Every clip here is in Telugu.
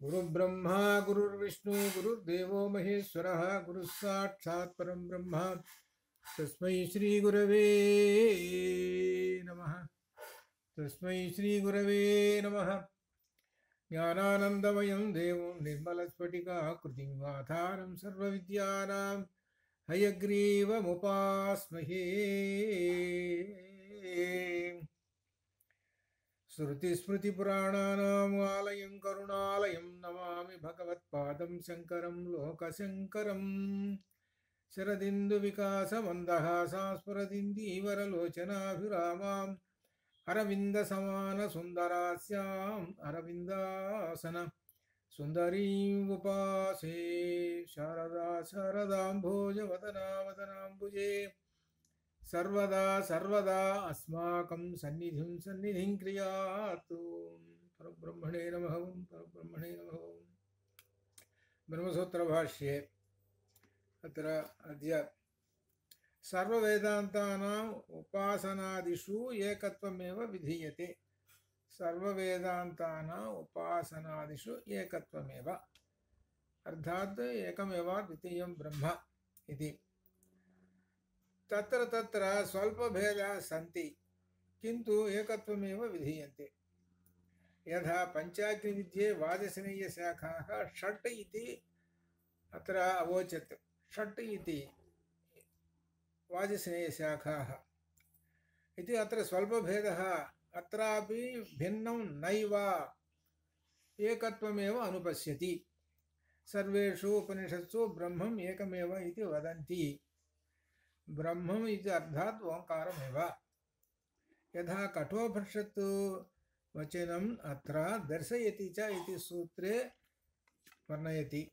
गुरुर्ब्रह्मा गुरुर्विष्णु गुरुर्देवो महेश्वरः गुरुः साक्षात् परं ब्रह्म तस्मै श्रीगुरवे नमः। तस्मै श्रीगुरवे नमः। ज्ञानानन्दमयं देवं निर्मलस्फटिकाकृतिं आधारं सर्वविद्यानां हयग्रीवमुपास्महे। श्रुतिस्मृतिपुराणानाम् आलयं करुणालयं नमामि भगवत्पादं शङ्करं लोकशङ्करम्। शरदिन्दुविकासमन्दहासास्फुरदिन्दीवरलोचनाभिरामाम् अरविन्दसमानसुन्दरास्याम् अरविन्दासन सुन्दरीम् उपासे। शारदा शारदाम्भोजवदना वदनाम्बुजे सर्वदा सर्वदा अस्माकं सन्निधिं क्रियातु। परब्रह्मणे नमः। परब्रह्मणे नमः। ब्रह्मसूत्रभाष्ये अत्र अद्य सर्ववेदान्तानाम् उपासनादिषु एकत्वमेव विधीयते। सर्ववेदान्तानाम् उपासनादिषु एकत्वमेव अर्थात् एकमेव द्वितीयं ब्रह्म इति। तत्र तत्र स्वल्पभेदाः सन्ति किन्तु एकत्वमेव विधीयन्ते। यथा पञ्चाग्निविद्ये वाजसनेयशाखाः षट् इति अत्र अवोचत्। षट् इति वाजसनेयशाखाः इति अत्र स्वल्पभेदः, अत्रापि भिन्नं नैव एकत्वमेव अनुपश्यति। सर्वेषु उपनिषत्सु ब्रह्मम् एकमेव इति वदन्ति। ब्रह्मम् इति अर्थात् ओङ्कारमेव। यथा कठोपनिषत् वचनम् अत्र दर्शयति च इति सूत्रे वर्णयति।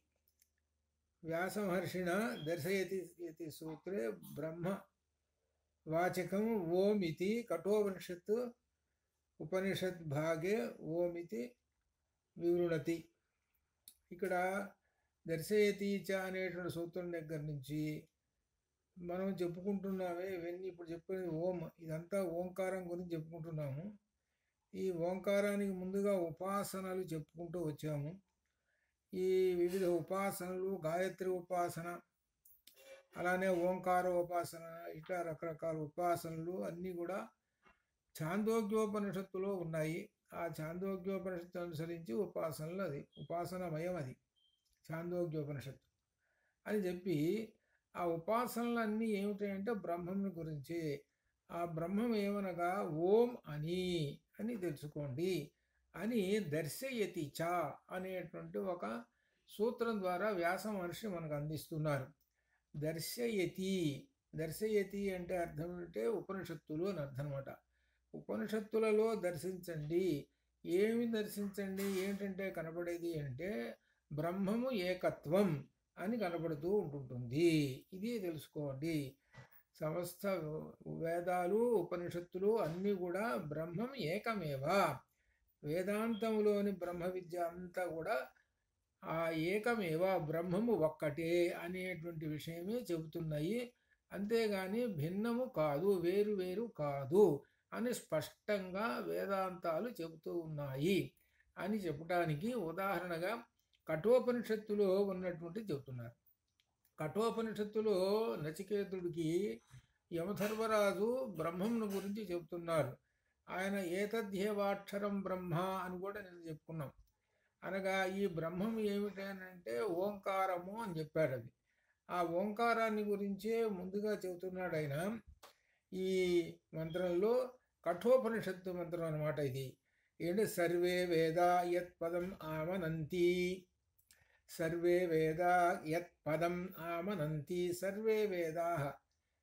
व्यासमहर्षिणा दर्शयति इति सूत्रे ब्रह्मवाचकम् ओम् इति कठोपनिषत् उपनिषत् भागे ओम् इति विवृणति। ఇక్కడ దర్శయతి చ అనేటువంటి సూత్రం దగ్గర నుంచి మనం చెప్పుకుంటున్నామే ఇవన్నీ ఇప్పుడు చెప్పినది ఓం, ఇదంతా ఓంకారం గురించి చెప్పుకుంటున్నాము. ఈ ఓంకారానికి ముందుగా ఉపాసనలు చెప్పుకుంటూ వచ్చాము. ఈ వివిధ ఉపాసనలు గాయత్రి ఉపాసన, అలానే ఓంకార ఉపాసన, ఇట్లా రకరకాల ఉపాసనలు అన్నీ కూడా ఛాందోగ్యోపనిషత్తులో ఉన్నాయి. ఆ ఛాందోగ్యోపనిషత్తు అనుసరించి ఉపాసనలు, అది ఉపాసనమయం, అది ఛాందోగ్యోపనిషత్తు అని చెప్పి ఆ ఉపాసనలన్నీ ఏమిటంటే బ్రహ్మం గురించి. ఆ బ్రహ్మం ఏమనగా ఓం అని తెలుసుకోండి అని దర్శయతి చ అనేటువంటి ఒక సూత్రం ద్వారా వ్యాస మహర్షి మనకు అందిస్తున్నారు. దర్శయతి అంటే అర్థం అంటే ఉపనిషత్తులు అని అర్థం అనమాట. ఉపనిషత్తులలో దర్శించండి. ఏమి దర్శించండి? ఏంటంటే కనపడేది అంటే బ్రహ్మము ఏకత్వం అని కనపడుతూ ఉంటుంటుంది. ఇది తెలుసుకోండి. సమస్త వేదాలు ఉపనిషత్తులు అన్నీ కూడా బ్రహ్మం ఏకమేవ. వేదాంతంలోని బ్రహ్మ విద్య అంతా కూడా ఆ ఏకమేవ, బ్రహ్మము ఒక్కటే అనేటువంటి విషయమే చెబుతున్నాయి. అంతేగాని భిన్నము కాదు, వేరు వేరు కాదు అని స్పష్టంగా వేదాంతాలు చెబుతూ ఉన్నాయి అని చెప్పడానికి ఉదాహరణగా కఠోపనిషత్తులో ఉన్నటువంటి చెబుతున్నారు. కఠోపనిషత్తులో నచికేతుడికి యమధర్మరాజు బ్రహ్మంను గురించి చెబుతున్నారు. ఆయన ఏతద్యేవాక్షరం బ్రహ్మ అని కూడా నేను చెప్పుకున్నాం. అనగా ఈ బ్రహ్మం ఏమిటనంటే ఓంకారము అని చెప్పాడు. అది ఆ ఓంకారాన్ని గురించే ముందుగా చెబుతున్నాడు ఆయన ఈ మంత్రంలో. కఠోపనిషత్తు మంత్రం అన్నమాట ఇది. ఏంటి? సర్వే వేదా యత్ పదం ఆమనంతి. సర్వే వేదా యత్ పదం ఆమనంతి. సర్వే వేదా,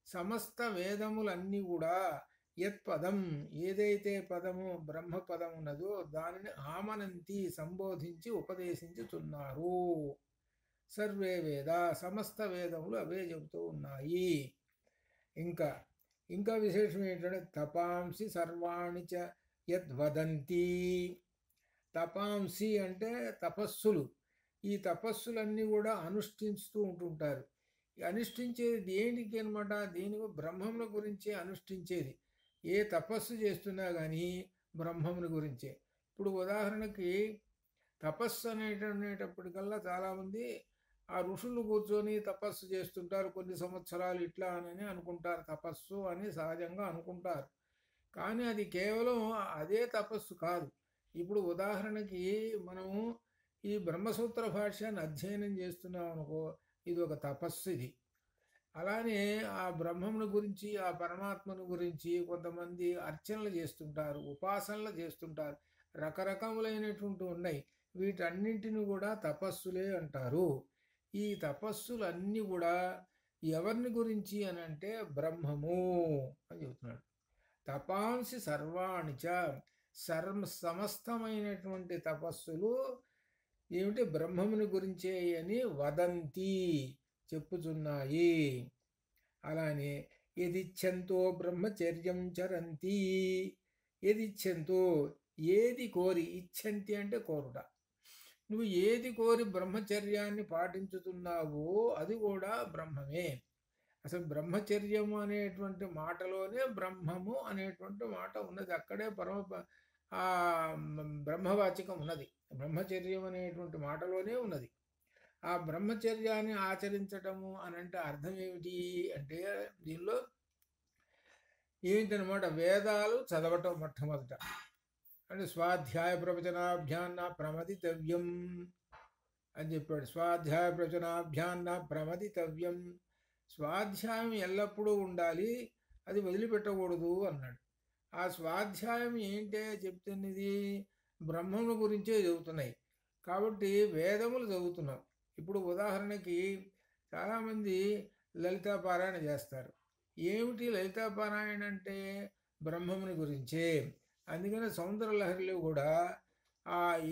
సమస్త వేదములన్నీ కూడా యత్ పదం, ఏదైతే పదము బ్రహ్మ పదం ఉన్నదో దానిని ఆమనంతి, సంబోధించి ఉపదేశించుతున్నారు. సర్వే వేద, సమస్త వేదములు అవే చెబుతూ ఉన్నాయి. ఇంకా విశేషం ఏంటంటే తపాంసి సర్వాణి చ యద్వదంతి. తపాంసి అంటే తపస్సులు. ఈ తపస్సులన్నీ కూడా అనుష్ఠిస్తూ ఉంటుంటారు. అనుష్ఠించేది దేనికి అనమాట? దీనికి బ్రహ్మముల గురించే అనుష్ఠించేది. ఏ తపస్సు చేస్తున్నా కానీ బ్రహ్మముని గురించే. ఇప్పుడు ఉదాహరణకి తపస్సు అనేటప్పటికల్లా చాలామంది ఆ ఋషులు కూర్చొని తపస్సు చేస్తుంటారు, కొన్ని సంవత్సరాలు ఇట్లా అని అనుకుంటారు, తపస్సు అని సహజంగా అనుకుంటారు. కానీ అది కేవలం అదే తపస్సు కాదు. ఇప్పుడు ఉదాహరణకి మనము ఈ బ్రహ్మసూత్ర భాష్యాన్ని అధ్యయనం చేస్తున్నాం అనుకో, ఇది ఒక తపస్సు ఇది. అలానే ఆ బ్రహ్మమును గురించి, ఆ పరమాత్మను గురించి కొంతమంది అర్చనలు చేస్తుంటారు, ఉపాసనలు చేస్తుంటారు, రకరకములైనటువంటి ఉన్నాయి. వీటన్నింటిని కూడా తపస్సులే అంటారు. ఈ తపస్సులన్నీ కూడా ఎవరిని గురించి అని అంటే బ్రహ్మము అని చెబుతున్నాడు. తపాంసి సర్వాణిచ, సమస్తమైనటువంటి తపస్సులు ఏమిటి బ్రహ్మముని గురించే అని వదంతి చెప్పుచున్నాయి. అలానే యదిచ్ఛంతో బ్రహ్మచర్యం చరంతి, యదిచ్ఛంతో ఏది కోరి, ఇచ్ఛంతి అంటే కోరుట, నువ్వు ఏది కోరి బ్రహ్మచర్యాన్ని పాటించుతున్నావో అది కూడా బ్రహ్మమే. అసలు బ్రహ్మచర్యము అనేటువంటి మాటలోనే బ్రహ్మము అనేటువంటి మాట ఉన్నది, అక్కడే బ్రహ్మవాచకం ఉన్నది. బ్రహ్మచర్యం అనేటువంటి మాటలోనే ఉన్నది. ఆ బ్రహ్మచర్యాన్ని ఆచరించటము అని అంటే అర్థం ఏమిటి అంటే, దీనిలో ఏంటనమాట, వేదాలు చదవటం మొట్టమొదట. అంటే స్వాధ్యాయ ప్రవచనాభ్యాన్న ప్రమదితవ్యం అని చెప్పాడు. స్వాధ్యాయ ప్రవచనాభ్యాన్న ప్రమదితవ్యం, స్వాధ్యాయం ఎల్లప్పుడూ ఉండాలి, అది వదిలిపెట్టకూడదు అన్నాడు. ఆ స్వాధ్యాయం ఏంటే చెప్తున్నది, బ్రహ్మము గురించే చదువుతున్నాయి కాబట్టి వేదములు చదువుతున్నాం. ఇప్పుడు ఉదాహరణకి చాలామంది లలితాపారాయణ చేస్తారు. ఏమిటి లలితాపారాయణ అంటే బ్రహ్మముని గురించే. అందుకని సౌందర్యలహరిలో కూడా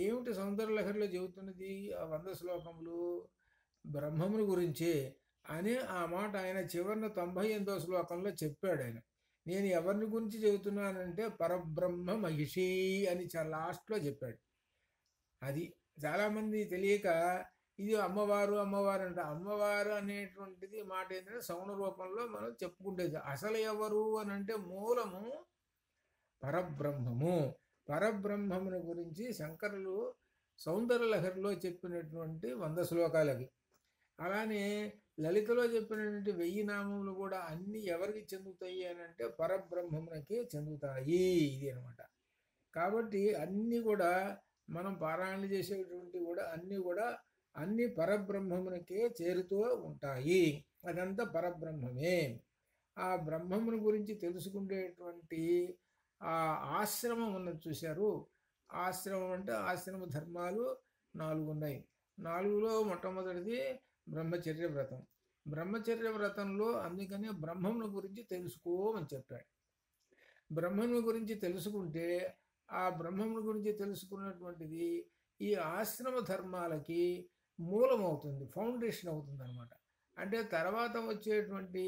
ఏమిటి సౌందర్యలహరిలో చెబుతున్నది, ఆ 100 శ్లోకములు బ్రహ్మముని గురించే అని ఆ మాట ఆయన చివరిన 98వ శ్లోకంలో చెప్పాడు. ఆయన నేను ఎవరిని గురించి చెబుతున్నానంటే పరబ్రహ్మ మహిషి అని చాలా లాస్ట్లో చెప్పాడు. అది చాలామంది తెలియక ఇది అమ్మవారు అమ్మవారు అంటే, అమ్మవారు అనేటువంటిది మాట ఏంటంటే సౌండ రూపంలో మనం చెప్పుకుంటేది. అసలు ఎవరు అని అంటే మూలము పరబ్రహ్మము. పరబ్రహ్మముని గురించి శంకరులు సౌందర్యలహరిలో చెప్పినటువంటి 100 శ్లోకాలు అవి. అలానే లలితలో చెప్పినటువంటి 1000 నామములు కూడా అన్నీ ఎవరికి చెందుతాయి అని అంటే పరబ్రహ్మమునకే చెందుతాయి. ఇది అనమాట. కాబట్టి అన్నీ కూడా మనం పారాయణ చేసేటువంటి కూడా అన్ని పరబ్రహ్మమునకే చేరుతూ ఉంటాయి. అదంతా పరబ్రహ్మమే. ఆ బ్రహ్మముని గురించి తెలుసుకునేటువంటి ఆ ఆశ్రమం ఉన్నది చూశారు. ఆశ్రమం అంటే ఆశ్రమ ధర్మాలు 4 ఉన్నాయి. 4లో మొట్టమొదటిది బ్రహ్మచర్య వ్రతం. బ్రహ్మచర్య వ్రతంలో అందుకనే బ్రహ్మముని గురించి తెలుసుకోమని చెప్పాడు. బ్రహ్మముని గురించి తెలుసుకుంటే ఆ బ్రహ్మముని గురించి తెలుసుకున్నటువంటిది ఈ ఆశ్రమ ధర్మాలకి మూలమవుతుంది, ఫౌండేషన్ అవుతుంది అనమాట. అంటే తర్వాత వచ్చేటువంటి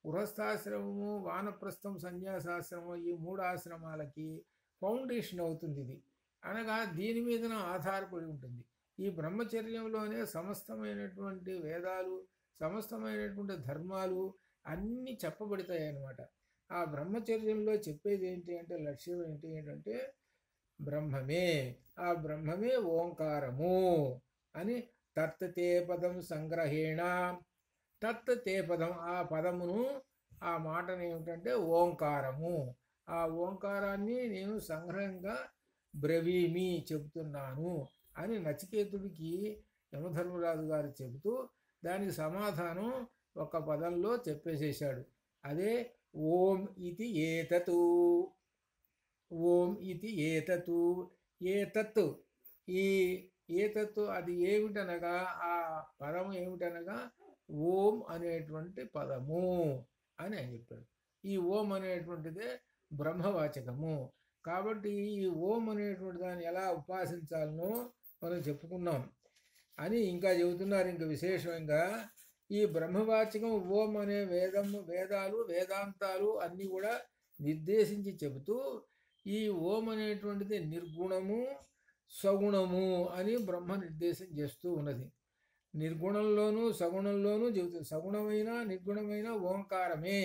గృహస్థాశ్రమము, వానప్రస్థం, సన్యాసాశ్రమం, ఈ 3 ఆశ్రమాలకి ఫౌండేషన్ అవుతుంది ఇది. అనగా దీని మీదన ఆధారపడి ఉంటుంది. ఈ బ్రహ్మచర్యంలోనే సమస్తమైనటువంటి వేదాలు, సమస్తమైనటువంటి ధర్మాలు అన్నీ చెప్పబడతాయి అన్నమాట. ఆ బ్రహ్మచర్యంలో చెప్పేది ఏంటి అంటే, లక్ష్యం ఏంటంటే బ్రహ్మమే. ఆ బ్రహ్మమే ఓంకారము అని తత్తే పదం సంగ్రహేణ. తత్తే పదం, ఆ పదమును, ఆ మాటను ఏమిటంటే ఓంకారము. ఆ ఓంకారాన్ని నేను సంగ్రహంగా బ్రవీమి చెబుతున్నాను అని నచికేతుడికి యమధర్మరాజు గారు చెబుతూ దానికి సమాధానం ఒక పదంలో చెప్పేసేశాడు. అదే ఓం ఇది ఏతతు. ఓం ఇది ఏతతు. ఏతత్, ఈ ఏతత్తు అది ఏమిటనగా, ఆ పదము ఏమిటనగా ఓం అనేటువంటి పదము అని ఆయన చెప్పాడు. ఈ ఓం అనేటువంటిదే బ్రహ్మవాచకము. కాబట్టి ఈ ఓం అనేటువంటి దాన్ని ఎలా ఉపాసించాలనో మనం చెప్పుకున్నాం అని ఇంకా చెబుతున్నారు. ఇంకా విశేషంగా ఈ బ్రహ్మవాచకం ఓం అనే వేదాలు, వేదాంతాలు అన్నీ కూడా నిర్దేశించి చెబుతూ ఈ ఓం అనేటువంటిది నిర్గుణము, సగుణము అని బ్రహ్మ నిర్దేశం చేస్తూ ఉన్నది. నిర్గుణంలోనూ సగుణంలోనూ చెబుతుంది. సగుణమైన నిర్గుణమైన ఓంకారమే,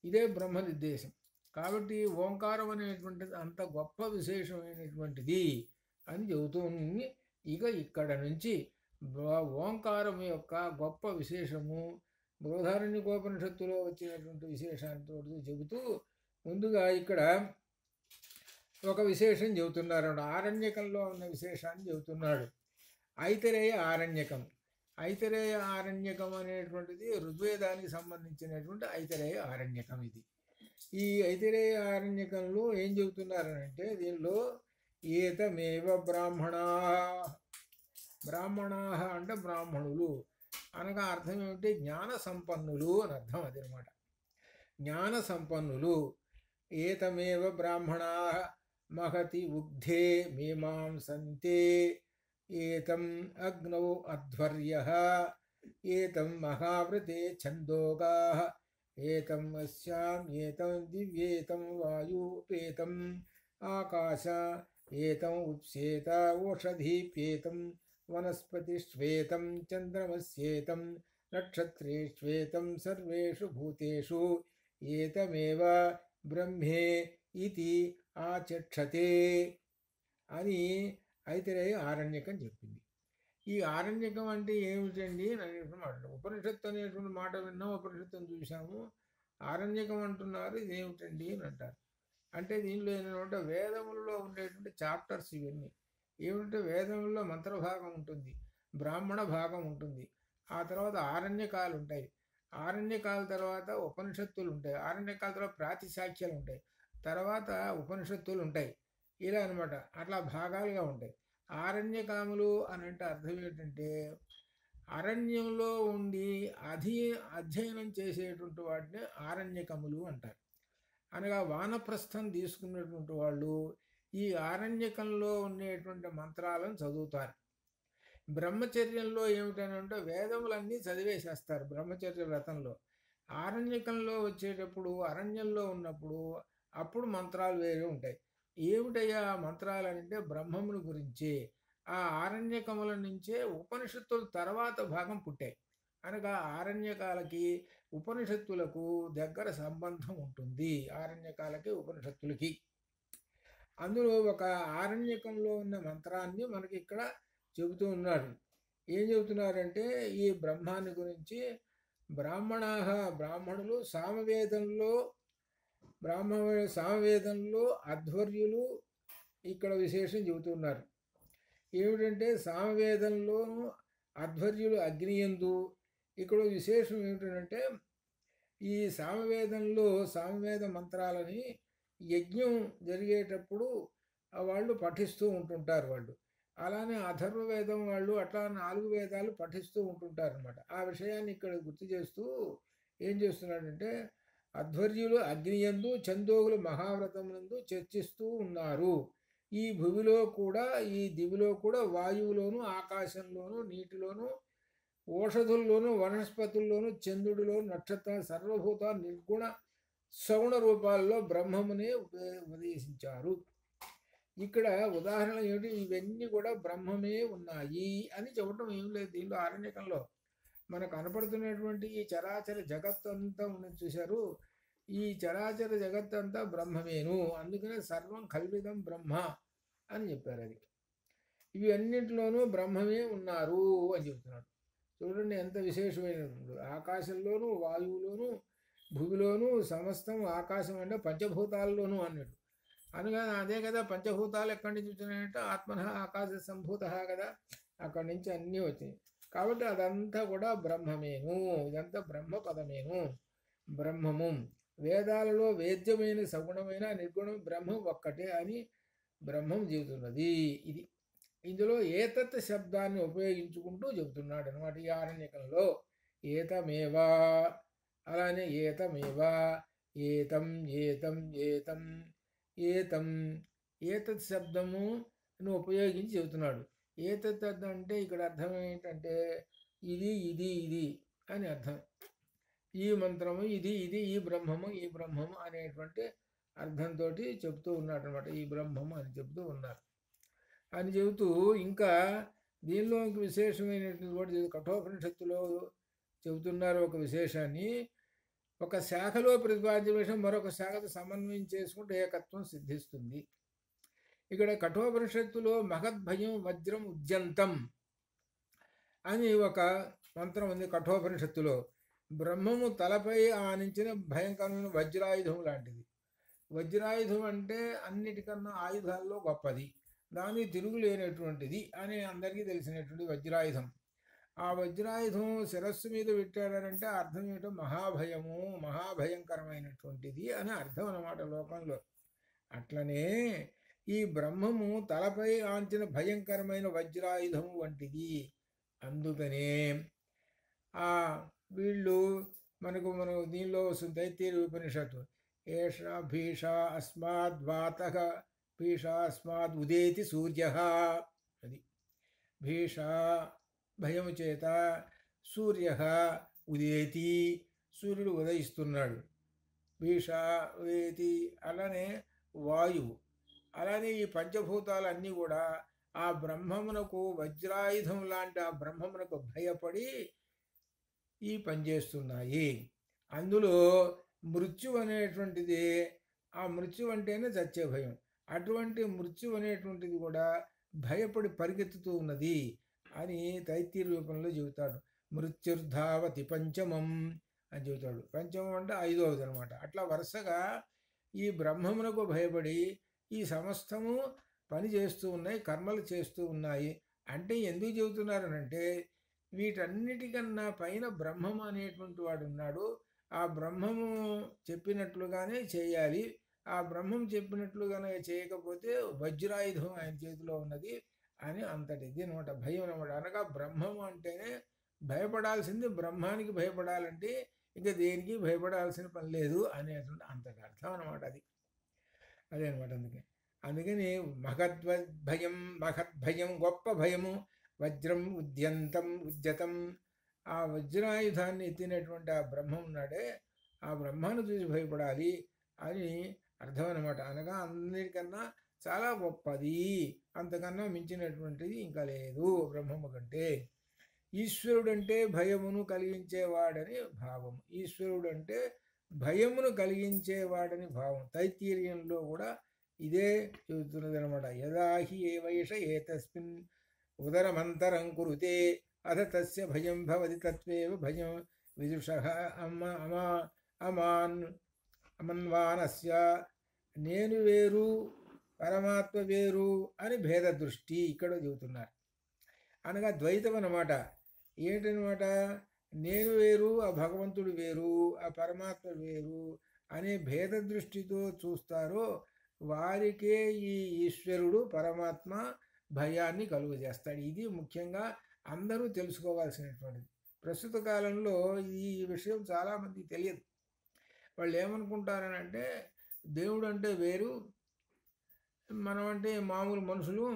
ఇదే బ్రహ్మ నిర్దేశం. కాబట్టి ఓంకారం అనేటువంటిది అంత గొప్ప విశేషమైనటువంటిది అని చెబుతుంది. ఇక ఇక్కడ నుంచి ఓంకారం యొక్క గొప్ప విశేషము బృహదారణ్యకోపనిషత్తులో వచ్చినటువంటి విశేషాలతో చెబుతూ ముందుగా ఇక్కడ ఒక విశేషం చెబుతున్నారు. ఆరణ్యకంలో ఉన్న విశేషాన్ని చెబుతున్నాడు. ఐతరేయ ఆరణ్యకం. ఐతరేయ ఆరణ్యకం అనేటువంటిది ఋగ్వేదానికి సంబంధించినటువంటి ఐతరేయ ఆరణ్యకం. ఇది ఈ ఐతరేయ ఆరణ్యకంలో ఏం చెబుతున్నారనంటే దీనిలో ఏతమేవ బ్రాహ్మణా. బ్రాహ్మణా అంటే బ్రాహ్మణులు అనగా అర్థం ఏమిటి? జ్ఞాన సంపన్నులు అని అర్థం. అదనమాట జ్ఞాన సంపన్నులు. ఏతమేవ బ్రాహ్మణా మహతి ఉగ్ధే మీమాంసంతే ఏతం అగ్నౌ అధ్వర్యః ఏతం మహావ్రతే ఛందోగాః ఏతం అస్యాం ఏతం దివ్యేతం వాయుపేతం ఆకాశ ఏతం ఉప్సేత ఓషధీప్యేతం వనస్పతిశ్వేతం చంద్రమస్యేతం నక్షత్రేష్వేతం సర్వేషు భూతేషు ఏతమేవ బ్రహ్మే ఇతి ఆచక్షతే అని ఐతరేయ ఆరణ్యకం చెప్పింది. ఈ ఆరణ్యకం అంటే ఏమిటండి అనేటువంటి మాట. ఉపనిషత్తు అనేటువంటి మాట విన్నాం, ఉపనిషత్తుని చూసాము. ఆరణ్యకం అంటున్నారు, ఇదేమిటండి అని అంటారు. అంటే దీనిలో ఏంటంటే వేదములలో ఉండేటువంటి చాప్టర్స్ ఇవన్నీ. ఏమిటంటే వేదములలో మంత్రభాగం ఉంటుంది, బ్రాహ్మణ భాగం ఉంటుంది, ఆ తర్వాత ఆరణ్యకాలు ఉంటాయి, ఆరణ్యకాల తర్వాత ఉపనిషత్తులు ఉంటాయి, ఆరణ్యకాల తర్వాత ప్రాతిశాఖ్యాలు ఉంటాయి, తర్వాత ఉపనిషత్తులు ఉంటాయి. ఇలా అనమాట. అట్లా భాగాలుగా ఉంటాయి. ఆరణ్యకాములు అని అంటే అర్థం ఏంటంటే అరణ్యంలో ఉండి అధ్యయనం చేసేటువంటి వాటిని ఆరణ్యకములు అంటారు. అనగా వానప్రస్థం తీసుకున్నటువంటి వాళ్ళు ఈ ఆరణ్యకంలో ఉండేటువంటి మంత్రాలను చదువుతారు. బ్రహ్మచర్యంలో ఏమిటనంటే వేదములన్నీ చదివేసేస్తారు బ్రహ్మచర్య వ్రతంలో. ఆరణ్యకంలో వచ్చేటప్పుడు అరణ్యంలో ఉన్నప్పుడు అప్పుడు మంత్రాలు వేరే ఉంటాయి. ఏమిటయ్యా మంత్రాలు అంటే బ్రహ్మముని గురించి. ఆ ఆరణ్యకముల నుంచే ఉపనిషత్తుల తర్వాత భాగం పుట్టాయి. అనగా ఆరణ్యకాలకి ఉపనిషత్తులకు దగ్గర సంబంధం ఉంటుంది. ఆరణ్యకాలకి ఉపనిషత్తులకి అందులో ఒక ఆరణ్యకంలో ఉన్న మంత్రాన్ని మనకి ఇక్కడ చెబుతూ ఉన్నాడు. ఏం చెబుతున్నారంటే ఈ బ్రహ్మాన్ని గురించి బ్రాహ్మణులు సామవేదంలో అధ్వర్యులు ఇక్కడ విశేషం చెబుతున్నారు. ఏమిటంటే సామవేదంలోను అధ్వర్యులు అగ్నియందు. ఇక్కడ విశేషం ఏమిటంటే ఈ సామవేద మంత్రాలని యజ్ఞం జరిగేటప్పుడు వాళ్ళు పఠిస్తూ ఉంటుంటారు. అలానే అథర్వవేదం వాళ్ళు అట్లా 4 వేదాలు పఠిస్తూ ఉంటుంటారు అనమాట. ఆ విషయాన్ని ఇక్కడ గుర్తు చేస్తూ ఏం చేస్తున్నాడంటే అధ్వర్యులు అగ్నియందు చందోగులు మహావ్రతమునందు చర్చిస్తూ ఉన్నారు. ఈ భూమిలో కూడా ఈ దివిలో కూడా వాయువులోను ఆకాశంలోను నీటిలోను ఓషధుల్లోను వనస్పతుల్లోను చంద్రుడిలో నక్షత్ర సర్వభూత నిర్గుణ సగుణ రూపాల్లో బ్రహ్మమునే ఉపదేశించారు. ఇక్కడ ఉదాహరణ ఏమిటి? ఇవన్నీ కూడా బ్రహ్మమే ఉన్నాయి అని చెప్పడం ఏం లేదు దీనిలో. ఆరణ్యకంలో మనకు కనపడుతున్నటువంటి ఈ చరాచర జగత్తు అంతా ఉన్నది చూశారు. ఈ చరాచర జగత్తు అంతా బ్రహ్మమేను, అందుకనే సర్వం కల్విదం బ్రహ్మ అని చెప్పారు. అది ఇవి అన్నింటిలోనూ బ్రహ్మమే ఉన్నారు అని చెబుతున్నాడు. చూడండి ఎంత విశేషమైనటువంటి. ఆకాశంలోను వాయువులోను భూమిలోను సమస్తం. ఆకాశం అంటే పంచభూతాల్లోనూ అన్నట్టు. అనగా అదే కదా పంచభూతాలు ఎక్కడి నుంచి వచ్చినాయంటే ఆత్మన ఆకాశ సంభూత కదా, అక్కడి నుంచి అన్నీ వచ్చినాయి. కాబట్టి అదంతా కూడా బ్రహ్మమేను, ఇదంతా బ్రహ్మ పదమేను, బ్రహ్మము. వేదాలలో వేద్యమైన సగుణమైన నిర్గుణం బ్రహ్మం ఒక్కటే అని బ్రహ్మం చెబుతున్నది. ఇది ఇందులో ఏతత్ శబ్దాన్ని ఉపయోగించుకుంటూ చెబుతున్నాడు అనమాట ఈ ఆరణ్యకంలో. ఏతమేవా, అలానే ఏతమేవా, ఏతం ఏతం ఏతం ఏతం ఏతత్ శబ్దమును ఉపయోగించి చెబుతున్నాడు. ఏతత్ అంటే ఇక్కడ అర్థం ఏంటంటే ఇది ఇది ఇది అని అర్థం. ఈ మంత్రము ఇది ఇది ఈ బ్రహ్మము అనేటువంటి అర్థంతో చెప్తూ ఉన్నాడు అనమాట. ఈ బ్రహ్మము అని చెప్తూ ఉన్నారు అని చెబుతూ ఇంకా దీనిలో ఇంక విశేషమైనటువంటి కూడా కఠోపనిషత్తులో చెబుతున్నారు ఒక విశేషాన్ని. ఒక శాఖలో ప్రతిపాద్య విషయం మరొక శాఖతో సమన్వయం చేసుకుంటే ఏకత్వం సిద్ధిస్తుంది. ఇక్కడ కఠోపనిషత్తులో మహద్భయం వజ్రం ఉద్యంతం అని ఒక మంత్రం ఉంది. కఠోపనిషత్తులో బ్రహ్మము తలపై ఆనించిన భయంకరమైన వజ్రాయుధం లాంటిది. వజ్రాయుధం అంటే అన్నిటికన్నా ఆయుధాల్లో గొప్పది, దాని తిరుగులేనటువంటిది అని అందరికీ తెలిసినటువంటి వజ్రాయుధం. ఆ వజ్రాయుధం శిరస్సు మీద పెట్టాడనంటే అర్థం ఏంటో మహాభయము, మహాభయంకరమైనటువంటిది అని అర్థం అన్నమాట లోకంలో. అట్లనే ఈ బ్రహ్మము తలపై ఆంచిన భయంకరమైన వజ్రాయుధము వంటిది. అందుకనే వీళ్ళు మనం దీనిలో వస్తుంది తైత్తీరీయ ఉపనిషత్తు, ఏష భీష అస్మాద్ వాతః భీష అస్మాద్ ఉదేతి సూర్య. అది భీష భయము చేత, సూర్య ఉదేతి సూర్యుడు ఉదయిస్తున్నాడు, భీష ఉదేతి అలానే వాయువు, అలానే ఈ పంచభూతాలన్నీ కూడా ఆ బ్రహ్మమునకు వజ్రాయుధం లాంటి ఆ బ్రహ్మమునకు భయపడి ఈ పనిచేస్తున్నాయి. అందులో మృత్యు అనేటువంటిది, ఆ మృత్యు అంటేనే చచ్చే భయం, అటువంటి మృత్యు అనేటువంటిది కూడా భయపడి పరిగెత్తుతూ ఉన్నది అని తైత్తీరీయ రూపంలో చెబుతాడు. మృత్యుర్ధావతి పంచమం అని చెబుతాడు. పంచమం అంటే ఐదవది అనమాట. అట్లా వరుసగా ఈ బ్రహ్మమునకు భయపడి ఈ సమస్తము పని చేస్తూ ఉన్నాయి, కర్మలు చేస్తూ ఉన్నాయి. అంటే ఎందుకు చెబుతున్నారనంటే వీటన్నిటికన్నా పైన బ్రహ్మము అనేటువంటి వాడు ఉన్నాడు. ఆ బ్రహ్మము చెప్పినట్లుగానే చేయాలి. ఆ బ్రహ్మం చెప్పినట్లుగానే చేయకపోతే వజ్రాయుధం ఆయన చేతిలో ఉన్నది అని అంతటిది అనమాట భయం అనమాట. అనగా బ్రహ్మము అంటేనే భయపడాల్సింది, బ్రహ్మానికి భయపడాలంటే ఇంకా దేనికి భయపడాల్సిన పని లేదు అనేటువంటి అంతటి అర్థం అనమాట. అదే అనమాట. అందుకని మహద్భయం గొప్ప భయము, వజ్రం ఉద్యతం ఆ వజ్రాయుధాన్ని ఎత్తినటువంటి ఆ బ్రహ్మం ఉన్నాడే, ఆ బ్రహ్మాన్ని చూసి భయపడాలి అని అర్థం అనమాట. అనగా అందరికన్నా చాలా గొప్పది, అంతకన్నా మించినటువంటిది ఇంకా లేదు బ్రహ్మము కంటే. ఈశ్వరుడంటే భయమును కలిగించేవాడని భావం. ఈశ్వరుడంటే భయమును కలిగించేవాడని భావం. తైత్తీరీయంలో కూడా ఇదే చెబుతున్నది అనమాట. యదాహి ఏవైష ఏతస్మిన్ ఉదరమంతరం కురుతే అథ తస్య భయం భవతి తత్వేవ భయం విదుషః అమన్వానస్య. నేను వేరు పరమాత్మ వేరు అని భేద దృష్టి ఇక్కడ చెబుతున్నారు. అనగా ద్వైతం అన్నమాట. ఏంటనమాట? నేను వేరు, ఆ భగవంతుడు వేరు, ఆ పరమాత్మ వేరు అనే భేద దృష్టితో చూస్తారో వారికే ఈ ఈశ్వరుడు పరమాత్మ భయాన్ని కలుగజేస్తాడు. ఇది ముఖ్యంగా అందరూ తెలుసుకోవాల్సినటువంటిది. ప్రస్తుత కాలంలో ఈ విషయం చాలామందికి తెలియదు. వాళ్ళు ఏమనుకుంటారనంటే దేవుడు అంటే వేరు, మనం అంటే మామూలు మనుషులు,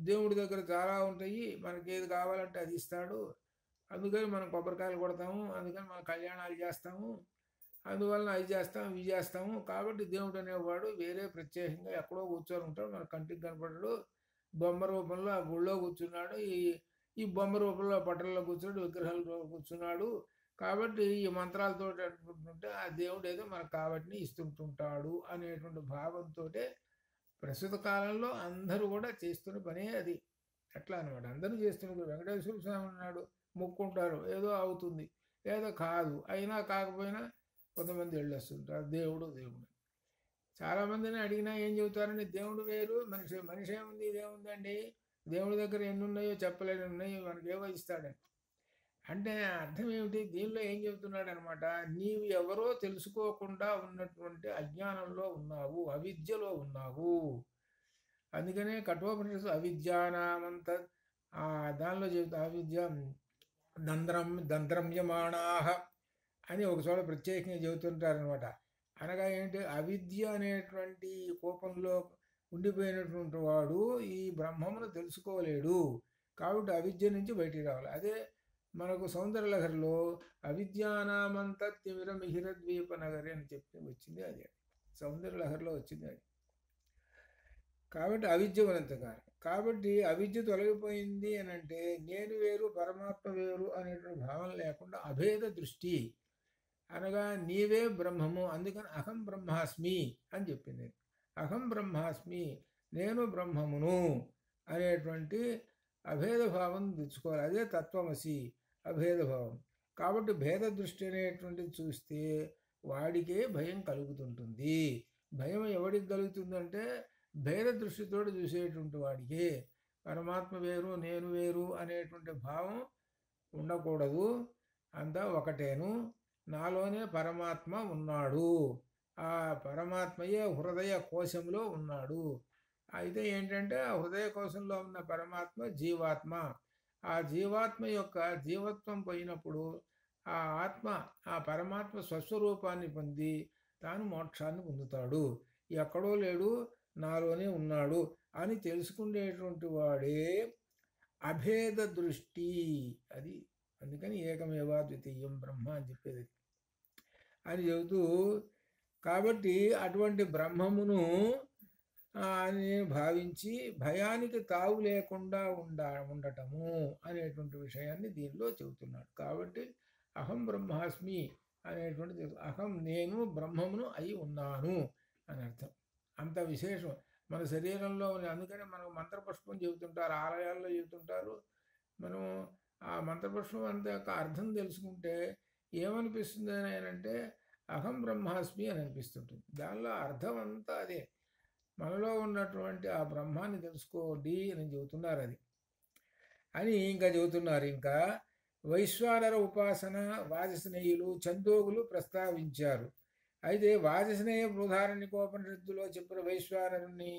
దేవుడి దగ్గర చాలా ఉంటాయి, మనకి ఏది కావాలంటే అది ఇస్తాడు, అందుకని మనం కొబ్బరికాయలు కొడతాము, అందుకని మనం కళ్యాణాలు చేస్తాము, అందువలన అది చేస్తాము ఇవి చేస్తాము. కాబట్టి దేవుడు అనేవాడు వేరే ప్రత్యేకంగా ఎక్కడో కూర్చొని ఉంటాడు, మన కంటికి కనపడడు. బొమ్మ రూపంలో ఆ గుళ్ళో కూర్చున్నాడు, ఈ బొమ్మ రూపంలో పట్టణంలో కూర్చున్నాడు, విగ్రహాలలో కూర్చున్నాడు. కాబట్టి ఈ మంత్రాలతో అనుకుంటుంటే ఆ దేవుడు ఏదో మనకు కాబట్టి ఇస్తుంటుంటాడు అనేటువంటి భావంతో ప్రస్తుత కాలంలో అందరూ కూడా చేస్తున్న పనే అది. అట్లా అనమాట. అందరూ చేస్తున్నారు. వెంకటేశ్వర స్వామి ఉన్నాడు, మొక్కుంటారు, ఏదో అవుతుంది, ఏదో కాదు, అయినా కాకపోయినా కొంతమంది వెళ్ళొస్తుంటారు దేవుడు. చాలామందిని అడిగినా ఏం చెబుతారండి, దేవుడు వేరు, మనిషి ఏముంది, ఇదేముందండి, దేవుడి దగ్గర ఎన్ని ఉన్నాయో చెప్పలేని ఉన్నాయి, మనకి ఏవో ఇస్తాడని. అంటే అర్థం ఏమిటి? దీనిలో ఏం చెబుతున్నాడు అనమాట, నీవు ఎవరో తెలుసుకోకుండా ఉన్నటువంటి అజ్ఞానంలో ఉన్నావు, అవిద్యలో ఉన్నావు. అందుకనే కఠోపనిషత్తు అవిద్యానామంత దానిలో చెబుతా, అవిద్య దంద్రమ్యమాణాహ అని ఒక చోట ప్రత్యేకంగా చెబుతుంటారనమాట. అనగా ఏంటి? అవిద్య అనేటువంటి కోపంలో ఉండిపోయినటువంటి వాడు ఈ బ్రహ్మమును తెలుసుకోలేడు. కాబట్టి అవిద్య నుంచి బయటికి రావాలి. అదే మనకు సౌందర్యలహరిలో అవిద్యానామంత తిమిరమిహిరద్వీప నగరి అని చెప్పి వచ్చింది, అది సౌందర్యలహరిలో వచ్చింది అది. కాబట్టి అవిద్య ఉన్నంతకాలం. కాబట్టి అవిద్య తొలగిపోయింది అని అంటే నేను వేరు పరమాత్మ వేరు అనేటువంటి భావన లేకుండా అభేద దృష్టి, అనగా నీవే బ్రహ్మము. అందుకని అహం బ్రహ్మాస్మి అని చెప్పింది. అహం బ్రహ్మాస్మి, నేను బ్రహ్మమును అనేటువంటి అభేదభావం తెచ్చుకోవాలి. అదే తత్వమసి, అభేదభావం. కాబట్టి భేద దృష్టి అనేటువంటిది చూస్తే వాడికే భయం కలుగుతుంటుంది. భయం ఎవడికి కలుగుతుందంటే భేద దృష్టితో చూసేటువంటి వాడికి. పరమాత్మ వేరు, నేను వేరు అనేటువంటి భావం ఉండకూడదు. అంతా ఒకటేను, నాలోనే పరమాత్మ ఉన్నాడు, ఆ పరమాత్మయే హృదయ కోశంలో ఉన్నాడు. అయితే ఏంటంటే ఆ హృదయ కోశంలో ఉన్న పరమాత్మ జీవాత్మ. ఆ జీవాత్మ యొక్క జీవత్వం పోయినప్పుడు ఆ ఆత్మ, ఆ పరమాత్మ స్వస్వరూపాన్ని పొంది తాను మోక్షాన్ని పొందుతాడు. ఎక్కడో లేడు, నాలోనే ఉన్నాడు అని తెలుసుకునేటువంటి వాడే అభేద దృష్టి. అది అందుకని ఏకమేవా ద్వితీయం బ్రహ్మ అని చెప్పేది అని చెబుతూ, కాబట్టి అటువంటి బ్రహ్మమును అని భావించి భయానికి తావు లేకుండా ఉండటము అనేటువంటి విషయాన్ని దీనిలో చెబుతున్నాడు. కాబట్టి అహం బ్రహ్మాస్మి అనేటువంటి అహం, నేను బ్రహ్మమును అయి ఉన్నాను అని అర్థం. అంత విశేషం మన శరీరంలో. అందుకని మనకు మంత్రపుష్పం చెబుతుంటారు, ఆలయాల్లో చెబుతుంటారు. మనం ఆ మంత్రపుష్పం అంత యొక్క అర్థం తెలుసుకుంటే ఏమనిపిస్తుంది అని అంటే అహం బ్రహ్మాస్మి అని అనిపిస్తుంటుంది. దానిలో అర్థం అంతా అదే. మనలో ఉన్నటువంటి ఆ బ్రహ్మాన్ని తెలుసుకోండి అని చెబుతున్నారు. అది అని ఇంకా చెబుతున్నారు. ఇంకా వైశ్వానర ఉపాసన వాజస్నేయులు, ఛందోగులు ప్రస్తావించారు. అయితే వాజస్నేయ బృహదారణ్యకోపనిషత్తులో చెప్పిన వైశ్వానరుని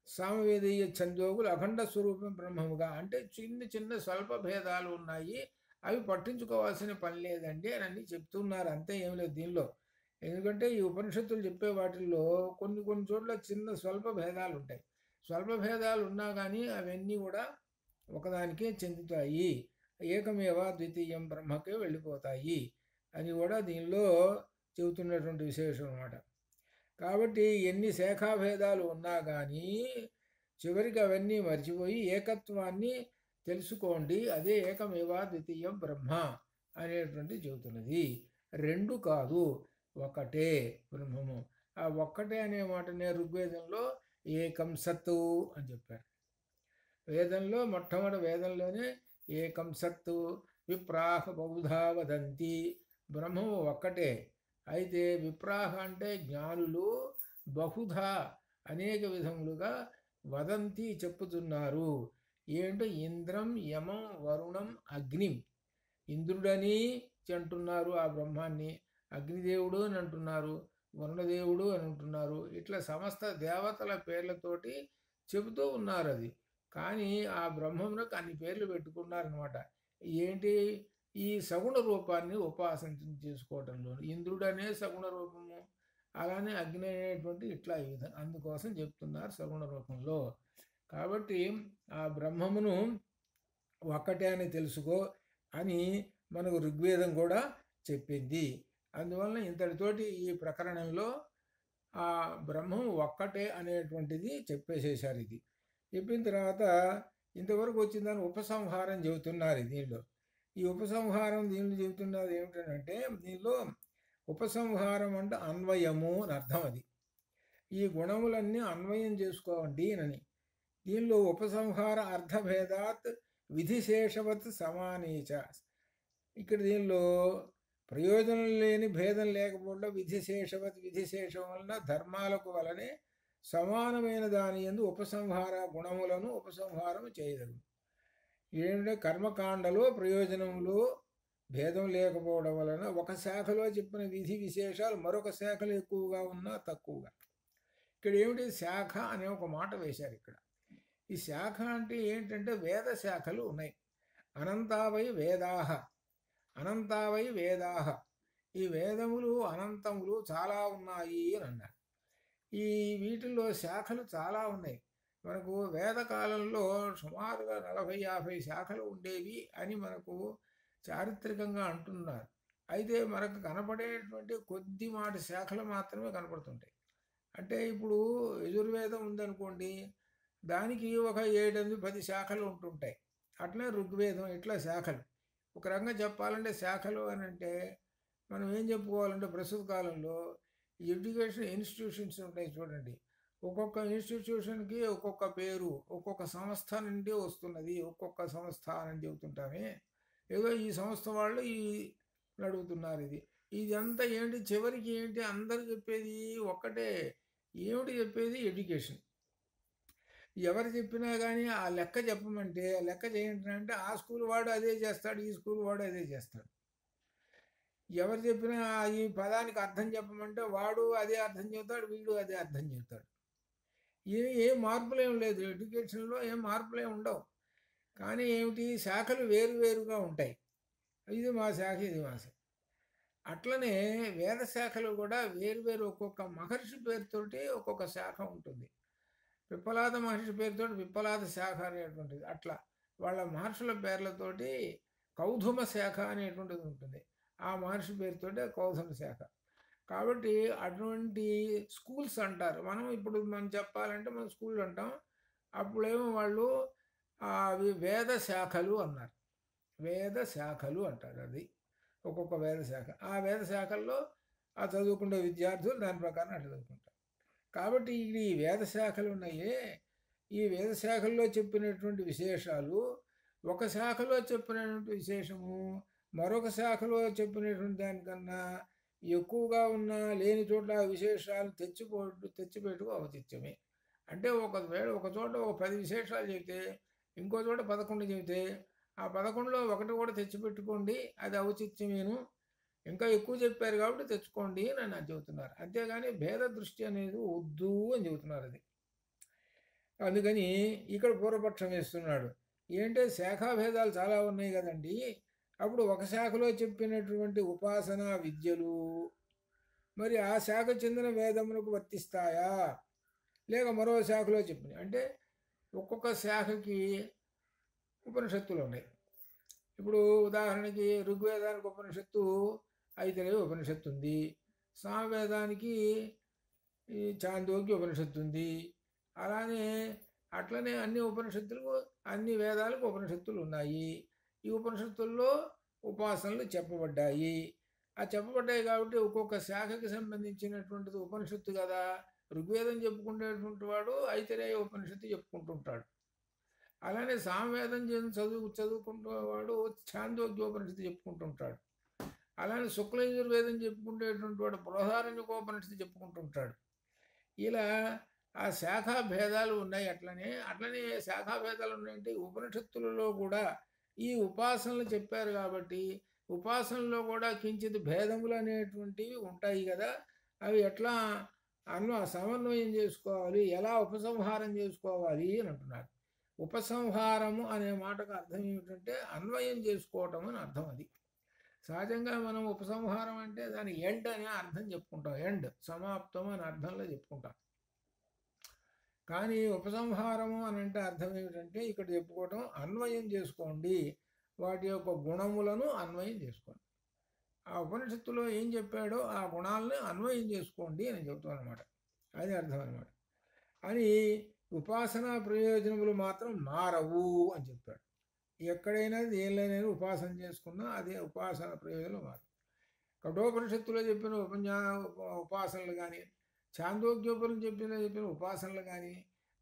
సామవేదీయ ఛందోగులు అఖండ స్వరూపం బ్రహ్మముగా, అంటే చిన్న చిన్న స్వల్ప భేదాలు ఉన్నాయి, అవి పట్టించుకోవాల్సిన పని లేదండి అని అన్ని చెప్తున్నారు. అంతే, ఏం లేదు దీనిలో. ఎందుకంటే ఈ ఉపనిషత్తులు చెప్పే వాటిల్లో కొన్ని కొన్ని చోట్ల చిన్న స్వల్ప భేదాలు ఉంటాయి. స్వల్ప భేదాలు ఉన్నా కానీ అవన్నీ కూడా ఒకదానికే చెందుతాయి, ఏకమేవా ద్వితీయం బ్రహ్మకే వెళ్ళిపోతాయి అని కూడా దీనిలో చెబుతున్నటువంటి విశేషం అన్నమాట. కాబట్టి ఎన్ని శాఖాభేదాలు ఉన్నా కానీ చివరికి అవన్నీ మర్చిపోయి ఏకత్వాన్ని తెలుసుకోండి, అదే ఏకమేవా ద్వితీయం బ్రహ్మ అనేటువంటి చెబుతున్నది. రెండు కాదు, ఒకటే బ్రహ్మము. ఆ ఒక్కటే అనే మాటనే ఋగ్వేదంలో ఏకం సత్తు అని చెప్పారు. వేదంలో మొట్టమొదటి వేదంలోనే ఏకం సత్తు విప్రాహ బహుధా వదంతి, బ్రహ్మము ఒక్కటే. అయితే విప్రాహ అంటే జ్ఞానులు బహుధా అనేక విధములుగా వదంతి చెప్పుతున్నారు. ఏంటో ఇంద్రం, యమం, వరుణం, అగ్నిం. ఇంద్రుడని అంటున్నారు ఆ బ్రహ్మాన్ని, అగ్నిదేవుడు అని అంటున్నారు, వరుణదేవుడు అని అంటున్నారు. ఇట్లా సమస్త దేవతల పేర్లతోటి చెబుతూ ఉన్నారు. అది కానీ ఆ బ్రహ్మమునకు అన్ని పేర్లు పెట్టుకున్నారనమాట. ఏంటి? ఈ సగుణ రూపాన్ని ఉపాసన చేసుకోవటంలో ఇంద్రుడనే సగుణ రూపము, అలానే అగ్ని అనేటువంటి ఇట్లా ఈ విధంగా అందుకోసం చెప్తున్నారు సగుణ రూపంలో. కాబట్టి ఆ బ్రహ్మమును ఒక్కటే అని తెలుసుకో అని మనకు ఋగ్వేదం కూడా చెప్పింది. అందువలన ఇంతటితోటి ఈ ప్రకరణంలో ఆ బ్రహ్మం ఒక్కటే అనేటువంటిది చెప్పేసేసారు. ఇది చెప్పిన తర్వాత ఇంతవరకు వచ్చిన దాన్ని ఉపసంహారం చెబుతున్నారు దీనిలో. ఈ ఉపసంహారం దీనిలో చెబుతున్నది ఏమిటంటే, దీనిలో ఉపసంహారం అంటే అన్వయము అని అర్థం. అది ఈ గుణములన్నీ అన్వయం చేసుకోండి అని. దీనిలో ఉపసంహార అర్థభేదాత్ విధిశేషవత్ సమానేచ. ఇక్కడ దీనిలో ప్రయోజనం లేని భేదం లేకపోవడం, విధిశేషవత్ విధిశేషం వలన ధర్మాలకు వలనే సమానమైన దాని యందు ఉపసంహార గుణములను ఉపసంహారం చేయదగు. ఏంటంటే కర్మకాండలో ప్రయోజనములో భేదం లేకపోవడం వలన ఒక శాఖలో చెప్పిన విధి విశేషాలు మరొక శాఖలు ఎక్కువగా ఉన్నా తక్కువగా. ఇక్కడ ఏమిటి? శాఖ అనే ఒక మాట వేశారు ఇక్కడ. ఈ శాఖ అంటే ఏంటంటే వేద శాఖలు ఉన్నాయి. అనంతావై వేదాహ, అనంతావై వేదాహ. ఈ వేదములు అనంతములు చాలా ఉన్నాయి అని అన్నారు. ఈ వీటిల్లో శాఖలు చాలా ఉన్నాయి. మనకు వేదకాలంలో సుమారుగా 40-50 శాఖలు ఉండేవి అని మనకు చారిత్రకంగా అంటున్నారు. అయితే మనకు కనపడేటువంటి కొద్ది మాట శాఖలు మాత్రమే కనపడుతుంటాయి. అంటే ఇప్పుడు యజుర్వేదం ఉందనుకోండి, దానికి ఒక 7-10 శాఖలు ఉంటుంటాయి. అట్లే ఋగ్వేదం, ఇట్లా శాఖలు. ఒక రకంగా చెప్పాలంటే శాఖలు అని అంటే మనం ఏం చెప్పుకోవాలంటే ప్రస్తుత కాలంలో ఎడ్యుకేషన్ ఇన్స్టిట్యూషన్స్ ఉంటాయి చూడండి. ఒక్కొక్క ఇన్స్టిట్యూషన్కి ఒక్కొక్క పేరు, ఒక్కొక్క సంస్థ నుండి వస్తున్నది. ఒక్కొక్క సంస్థ అని చెబుతుంటామే. ఏదో ఈ సంస్థ వాళ్ళు నడుపుతున్నారు ఇది. ఇదంతా ఏంటి, చివరికి ఏంటి అందరూ చెప్పేది ఒక్కటే. ఏమిటి చెప్పేది? ఎడ్యుకేషన్. ఎవరు చెప్పినా కానీ ఆ లెక్క చెప్పమంటే లెక్క చేయండి అంటే ఆ స్కూల్ వాడు అదే చేస్తాడు, ఈ స్కూల్ వాడు అదే చేస్తాడు. ఎవరు చెప్పినా ఈ పదానికి అర్థం చెప్పమంటే వాడు అదే అర్థం చెబుతాడు, వీడు అదే అర్థం చెబుతాడు. ఏం మార్పులేం లేదు, ఎడ్యుకేషన్లో ఏం మార్పులేం ఉండవు. కానీ ఏమిటి, శాఖలు వేరువేరుగా ఉంటాయి. ఇది మా శాఖ, ఇది మా శాఖ. అట్లనే వేద శాఖలు కూడా వేరువేరు, ఒక్కొక్క మహర్షి పేరుతోటి ఒక్కొక్క శాఖ ఉంటుంది. పిప్పలాద మహర్షి పేరుతో పిప్పలాద శాఖ అనేటువంటిది. అట్లా వాళ్ళ మహర్షుల పేర్లతోటి కౌధుమ శాఖ అనేటువంటిది ఉంటుంది. ఆ మహర్షి పేరుతోటే కౌధుమ శాఖ. కాబట్టి అటువంటి స్కూల్స్ అంటారు. మనం చెప్పాలంటే మనం స్కూల్ అంటాం. అప్పుడేమో వాళ్ళు అవి వేద శాఖలు అన్నారు. వేద శాఖలు అంటారు. అది ఒక్కొక్క వేద శాఖ. ఆ వేద శాఖల్లో ఆ చదువుకునే విద్యార్థులు దాని ప్రకారం అట్లా చదువుకుంటారు. కాబట్టి ఈ వేద శాఖలు ఉన్నాయే, ఈ వేద శాఖల్లో చెప్పినటువంటి విశేషాలు ఒక శాఖలో చెప్పినటువంటి విశేషము మరొక శాఖలో చెప్పినటువంటి దానికన్నా ఎక్కువగా ఉన్న లేని చోట్ల విశేషాలు తెచ్చిపెట్టుకు ఔచిత్యమే. అంటే ఒకవేళ ఒక చోట ఒక 10 విశేషాలు చెబితే ఇంకో చోట 11 చెబితే ఆ 11లో ఒకటి కూడా తెచ్చిపెట్టుకోండి, అది ఔచిత్యమేను. ఇంకా ఎక్కువ చెప్పారు కాబట్టి తెచ్చుకోండి అని నాకు చెబుతున్నారు. అంతేగాని భేద దృష్టి అనేది వద్దు అని చెబుతున్నారు. అది అందుకని ఇక్కడ పూర్వపక్షం వేస్తున్నాడు. ఏంటంటే శాఖాభేదాలు చాలా ఉన్నాయి కదండి. అప్పుడు ఒక శాఖలో చెప్పినటువంటి ఉపాసనా విద్యలు మరి ఆ శాఖ చెందిన వేదములకు వర్తిస్తాయా, లేక మరో శాఖలో చెప్పినాయి అంటే ఒక్కొక్క శాఖకి ఉపనిషత్తులు ఉన్నాయి. ఇప్పుడు ఉదాహరణకి ఋగ్వేదానికి ఉపనిషత్తు ఐతరేయ ఉపనిషత్తు ఉంది. సామవేదానికి చాందోగ్య ఉపనిషత్తు ఉంది. అట్లనే అన్ని ఉపనిషత్తులకు అన్ని వేదాలకు ఉపనిషత్తులు ఉన్నాయి. ఈ ఉపనిషత్తుల్లో ఉపాసనలు చెప్పబడ్డాయి. ఆ చెప్పబడ్డాయి కాబట్టి ఒక్కొక్క శాఖకి సంబంధించినటువంటిది ఉపనిషత్తు కదా. ఋగ్వేదం చెప్పుకునేటువంటి వాడు ఐతరేయ ఉపనిషత్తు చెప్పుకుంటుంటాడు. అలానే సామవేదం చదువుకుంటున్నవాడు ఛాందోగ్యోపనిషత్తు చెప్పుకుంటుంటాడు. అలానే శుక్లయజుర్వేదం చెప్పుకునేటువంటి వాడు బృహదారణ్యకోపనిషత్తు చెప్పుకుంటుంటాడు. ఇలా ఆ శాఖా భేదాలు ఉన్నాయి. అట్లనే శాఖా భేదాలు ఉన్నాయంటే ఉపనిషత్తులలో కూడా ఈ ఉపాసనలు చెప్పారు కాబట్టి ఉపాసనలో కూడా కించిత్ భేదములు అనేటువంటివి ఉంటాయి కదా. అవి ఎట్లా సమన్వయం చేసుకోవాలి, ఎలా ఉపసంహారం చేసుకోవాలి అని అంటున్నారు. ఉపసంహారము అనే మాటకు అర్థం ఏమిటంటే అన్వయం చేసుకోవటం అని అర్థం. అది సహజంగా మనం ఉపసంహారం అంటే దాని ఎండ్ అనే అర్థం చెప్పుకుంటాం. ఎండ్ సమాప్తం అని అర్థంలో చెప్పుకుంటాం. కానీ ఉపసంహారము అని అంటే అర్థం ఏమిటంటే ఇక్కడ చెప్పుకోవటం అన్వయం చేసుకోండి, వాటి యొక్క గుణములను అన్వయం చేసుకోండి. ఆ ఉపనిషత్తులో ఏం చెప్పాడో ఆ గుణాలను అన్వయం చేసుకోండి అని చెప్తాను అనమాట. అది అర్థం అనమాట. అని ఉపాసనా ప్రయోజనములు మాత్రం మారవు అని చెప్పాడు. ఎక్కడైనా దేనిలోనైనా ఉపాసన చేసుకున్నా అదే ఉపాసన ప్రయోజనం మారు. కఠోపనిషత్తులో చెప్పిన ఉపాసనలు కానీ, ఛాందోగ్యోపనిషత్తులో చెప్పిన ఉపాసనలు కానీ,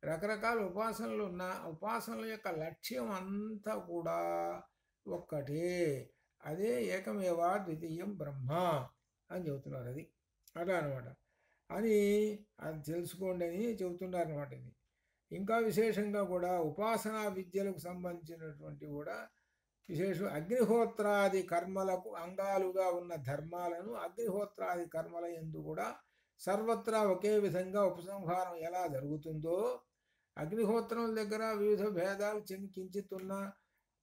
రకరకాల ఉపాసనలు ఉన్న ఉపాసనల యొక్క లక్ష్యం అంతా కూడా ఒక్కటే. అదే ఏకమేవా ద్వితీయం బ్రహ్మ అని చెబుతున్నారు. అది అలా అనమాట. అది తెలుసుకోండి అని చెబుతున్నారు అనమాట. ఇది ఇంకా విశేషంగా కూడా ఉపాసనా విద్యలకు సంబంధించినటువంటి కూడా విశేషం అగ్నిహోత్రాది కర్మలకు అంగాలుగా ఉన్న ధర్మాలను అగ్నిహోత్రాది కర్మల యందు కూడా సర్వత్రా ఒకే విధంగా ఉపసంహారం ఎలా జరుగుతుందో, అగ్నిహోత్రం దగ్గర వివిధ భేదాలు కించిత్ ఉన్న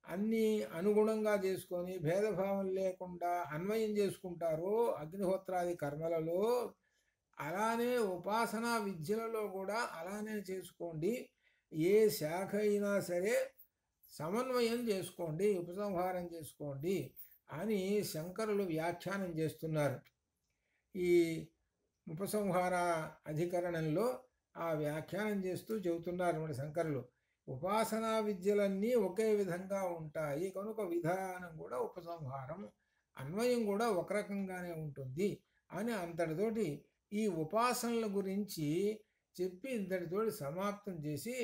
అన్నీ అనుగుణంగా చేసుకొని భేదభావం లేకుండా అన్వయం చేసుకుంటారో అగ్నిహోత్రాది కర్మలలో, అలానే ఉపాసనా విద్యలలో కూడా అలానే చేసుకోండి. ఏ శాఖ అయినా సరే సమన్వయం చేసుకోండి, ఉపసంహారం చేసుకోండి అని శంకరులు వ్యాఖ్యానం చేస్తున్నారు. ఈ ఉపసంహార అధికరణంలో ఆ వ్యాఖ్యానం చేస్తూ చెబుతున్నారు మన శంకరులు. ఉపాసనా విద్యలన్నీ ఒకే విధంగా ఉంటాయి కనుక విధానం కూడా ఉపసంహారం అన్వయం కూడా ఒక రకంగానే ఉంటుంది అని అంతటితోటి ఈ ఉపాసనల గురించి చెప్పి ఇంతటితోటి సమాప్తం చేసి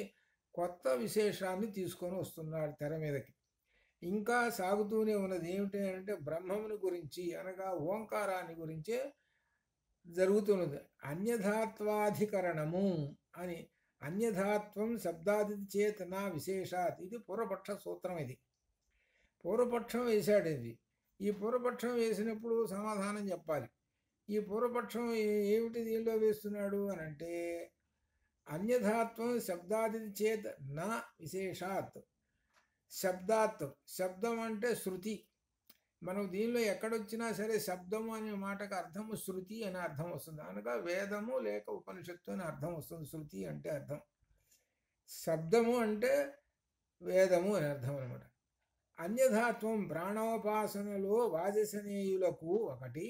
కొత్త విశేషాన్ని తీసుకొని వస్తున్నాడు తెర మీదకి. ఇంకా సాగుతూనే ఉన్నది ఏమిటి అంటే బ్రహ్మముని గురించి అనగా ఓంకారాన్ని గురించే జరుగుతున్నది. అన్యథాత్వాధికరణము అని, అన్యథాత్వం శబ్దాది చేతన విశేషాత్, ఇది పూర్వపక్ష సూత్రం. ఇది పూర్వపక్షం వేశాడు. ఇది ఈ పూర్వపక్షం వేసినప్పుడు సమాధానం చెప్పాలి. ఈ పూర్వపక్షం ఏమిటి దీనిలో వేస్తున్నాడు అని అంటే, అన్యథాత్వం శబ్దాది చేత నా విశేషాత్. శబ్దాత్, శబ్దం అంటే శృతి. మనం దీనిలో ఎక్కడొచ్చినా సరే శబ్దము అనే మాటకు అర్థము శృతి అని అర్థం వస్తుంది. అనగా వేదము లేక ఉపనిషత్తు అని అర్థం వస్తుంది. శృతి అంటే అర్థం, శబ్దము అంటే వేదము అని అర్థం అనమాట. అన్యథాత్వం ప్రాణోపాసనలో వాజసనేయులకు ఒకటి,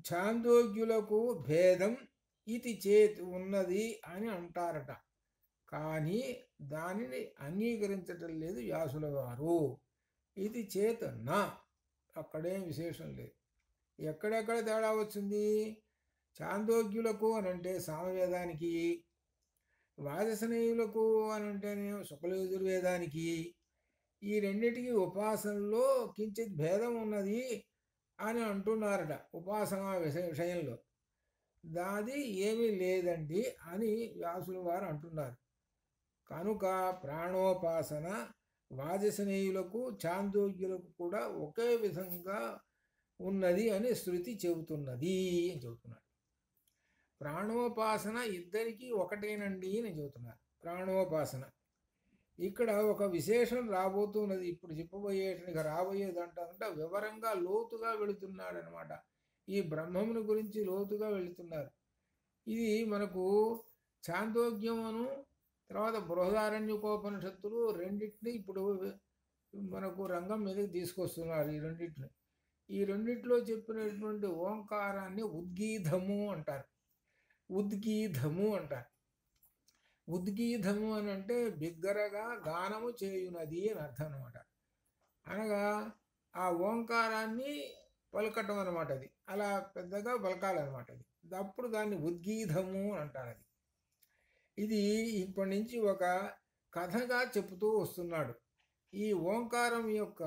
ఛాందోగ్యులకు భేదం ఇది చేత్ ఉన్నది అని అంటారట. కానీ దానిని అంగీకరించటం లేదు వ్యాసుల వారు. ఇది చేత్ నా, అక్కడేం విశేషం లేదు. ఎక్కడెక్కడ తేడా వచ్చింది? ఛాందోగ్యులకు అని అంటే సామవేదానికి, వాజసనేయులకు అని అంటేనే శుక్లయజుర్వేదానికి. ఈ రెండిటికి ఉపాసనలో కించిత్ భేదం ఉన్నది అని అంటున్నారట ఉపాసనా విషయంలో. దాది ఏమీ లేదండి అని వ్యాసుల వారు అంటున్నారు. కనుక ప్రాణోపాసన వాజసనేయులకు ఛాందోగ్యులకు కూడా ఒకే విధంగా ఉన్నది అని శృతి చెబుతున్నది అని చెబుతున్నాడు. ప్రాణోపాసన ఇద్దరికీ ఒకటేనండి అని చెబుతున్నారు. ప్రాణోపాసన ఇక్కడ ఒక విశేషం రాబోతున్నది. ఇప్పుడు చెప్పబోయేటిగా రాబోయేదంటే వివరంగా లోతుగా వెళుతున్నాడు అనమాట. ఈ బ్రహ్మముని గురించి లోతుగా వెళుతున్నారు. ఇది మనకు ఛాందోగ్యమును తర్వాత బృహదారణ్యకోపనిషత్తులు రెండింటిని ఇప్పుడు మనకు రంగం మీదకి తీసుకొస్తున్నారు. ఈ రెండింటిని, ఈ రెండిట్లో చెప్పినటువంటి ఓంకారాన్ని ఉద్గీధము అంటారు. ఉద్గీధము అంటారు. ఉద్గీధము అని అంటే బిగ్గరగా గానము చేయునది అని అర్థం అనమాట. అనగా ఆ ఓంకారాన్ని పలకటం అనమాట. అది అలా పెద్దగా పలకాలన్నమాట. అది అప్పుడు దాన్ని ఉద్గీధము అంటారు. అది ఇది ఇప్పటి నుంచి ఒక కథగా చెబుతూ వస్తున్నాడు. ఈ ఓంకారం యొక్క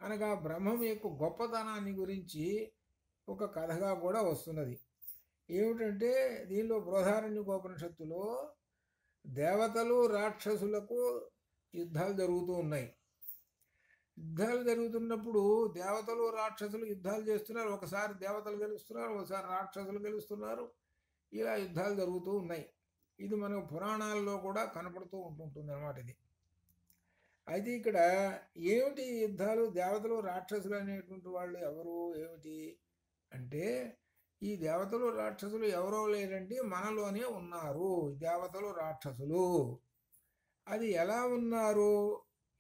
అనగా బ్రహ్మం యొక్క గొప్పతనాన్ని గురించి ఒక కథగా కూడా వస్తున్నది. ఏమిటంటే దీనిలో బృహదారణ్యకోపనిషత్తులో దేవతలు రాక్షసులకు యుద్ధాలు జరుగుతూ ఉన్నాయి. యుద్ధాలు జరుగుతున్నప్పుడు దేవతలు రాక్షసులు యుద్ధాలు చేస్తున్నారు. ఒకసారి దేవతలు గెలుస్తున్నారు, ఒకసారి రాక్షసులు గెలుస్తున్నారు. ఇలా యుద్ధాలు జరుగుతూ ఉన్నాయి. ఇది మనకు పురాణాల్లో కూడా కనపడుతూ ఉంటుంటుంది అన్నమాట. ఇది అయితే ఇక్కడ ఏమిటి యుద్ధాలు? దేవతలు రాక్షసులు అనేటువంటి వాళ్ళు ఎవరు ఏమిటి అంటే, ఈ దేవతలు రాక్షసులు ఎవరో లేరండి, మనలోనే ఉన్నారు దేవతలు రాక్షసులు. అది ఎలా ఉన్నారు,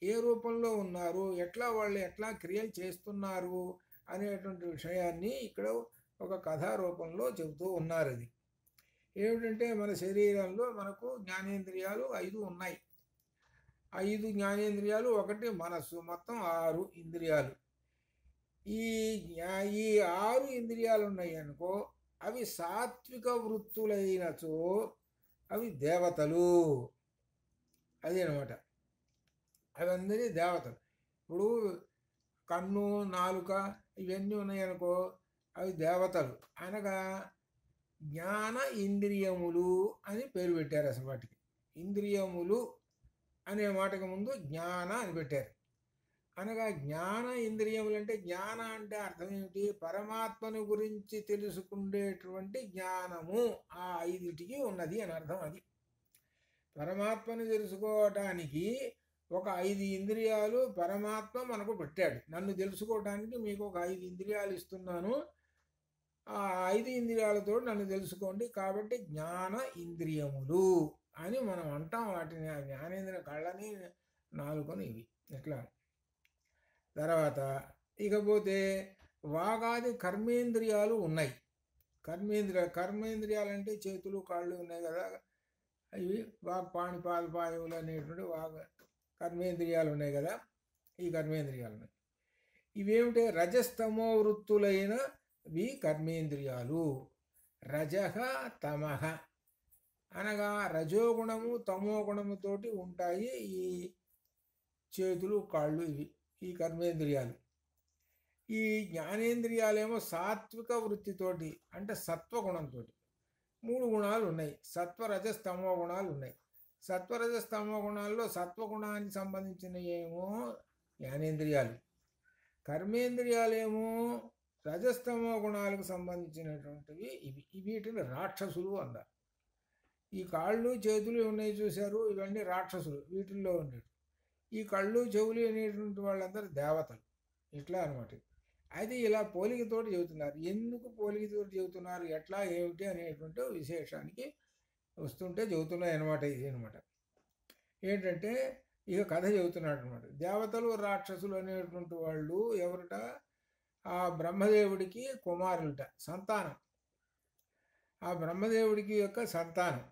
ఏ రూపంలో ఉన్నారు, ఎట్లా వాళ్ళు ఎట్లా క్రియలు చేస్తున్నారు అనేటువంటి విషయాన్ని ఇక్కడ ఒక కథా రూపంలో చెబుతూ ఉన్నారు. ఇది ఏమిటంటే మన శరీరంలో మనకు జ్ఞానేంద్రియాలు 5 ఉన్నాయి. 5 జ్ఞానేంద్రియాలు, ఒకటి మనస్సు, మొత్తం 6 ఇంద్రియాలు. ఈ 6 ఇంద్రియాలు ఉన్నాయి అనుకో, అవి సాత్విక వృత్తులైనచో అవి దేవతలు. అదేనమాట, అవందరి దేవతలు. ఇప్పుడు కన్ను, నాలుక ఇవన్నీ ఉన్నాయనుకో, అవి దేవతలు. అనగా జ్ఞాన ఇంద్రియములు అని పేరు పెట్టారు. అసలు వాటికి ఇంద్రియములు అనే మాటకు ముందు జ్ఞాన అని పెట్టారు. అనగా జ్ఞాన ఇంద్రియములు అంటే, జ్ఞాన అంటే అర్థం ఏమిటి? పరమాత్మను గురించి తెలుసుకునేటువంటి జ్ఞానము ఆ 5టికి ఉన్నది అని అర్థం. అది పరమాత్మను తెలుసుకోవటానికి ఒక 5 ఇంద్రియాలు పరమాత్మ మనకు పెట్టాడు. నన్ను తెలుసుకోవటానికి మీకు ఒక 5 ఇంద్రియాలు ఇస్తున్నాను, ఆ 5 ఇంద్రియాలతో నన్ను తెలుసుకోండి. కాబట్టి జ్ఞాన ఇంద్రియములు అని మనం అంటాం వాటిని. ఆ జ్ఞానేంద్రియ కళ్ళని, నాలుకని, ఇవి ఎట్లా. తర్వాత ఇకపోతే వాగాది కర్మేంద్రియాలు ఉన్నాయి. కర్మేంద్రియాలు అంటే చేతులు కాళ్ళు ఉన్నాయి కదా, ఇవి వాక్పాణి పాదపాయములు అనేటువంటి కర్మేంద్రియాలు ఉన్నాయి కదా. ఈ కర్మేంద్రియాలు ఉన్నాయి. ఇవేమిటి? రజస్తమో వృత్తులైనవి కర్మేంద్రియాలు. రజః తమః అనగా రజోగుణము తమో గుణముతోటి ఉంటాయి ఈ చేతులు కాళ్ళు, ఇవి ఈ కర్మేంద్రియాలు. ఈ జ్ఞానేంద్రియాలేమో సాత్విక వృత్తితోటి అంటే సత్వగుణంతో. 3 గుణాలు ఉన్నాయి, సత్వరజస్తమో గుణాలు ఉన్నాయి. సత్వరజస్తమో గుణాల్లో సత్వగుణానికి సంబంధించిన ఏమో జ్ఞానేంద్రియాలు, కర్మేంద్రియాలేమో రజస్తమో గుణాలకు సంబంధించినటువంటివి ఇవి. వీటిని రాక్షసులు అన్నారు. ఈ కాళ్ళు చేతులు ఉన్నాయి చూశారు, ఇవన్నీ రాక్షసులు, వీటిల్లో ఉండేవి. ఈ కళ్ళు చెవులు అనేటువంటి వాళ్ళందరూ దేవతలు, ఇట్లా అనమాట. అయితే ఇలా పోలికతోటి చెబుతున్నారు. ఎందుకు పోలికతోటి చెబుతున్నారు, ఎట్లా ఏమిటి అనేటువంటి విశేషానికి వస్తుంటే చెబుతున్నాయి అనమాట. ఇది అనమాట ఏంటంటే ఇక కథ చెబుతున్నాడు అనమాట. దేవతలు రాక్షసులు అనేటువంటి వాళ్ళు ఎవరట? ఆ బ్రహ్మదేవుడికి కుమారులట, సంతానం. ఆ బ్రహ్మదేవుడికి యొక్క సంతానం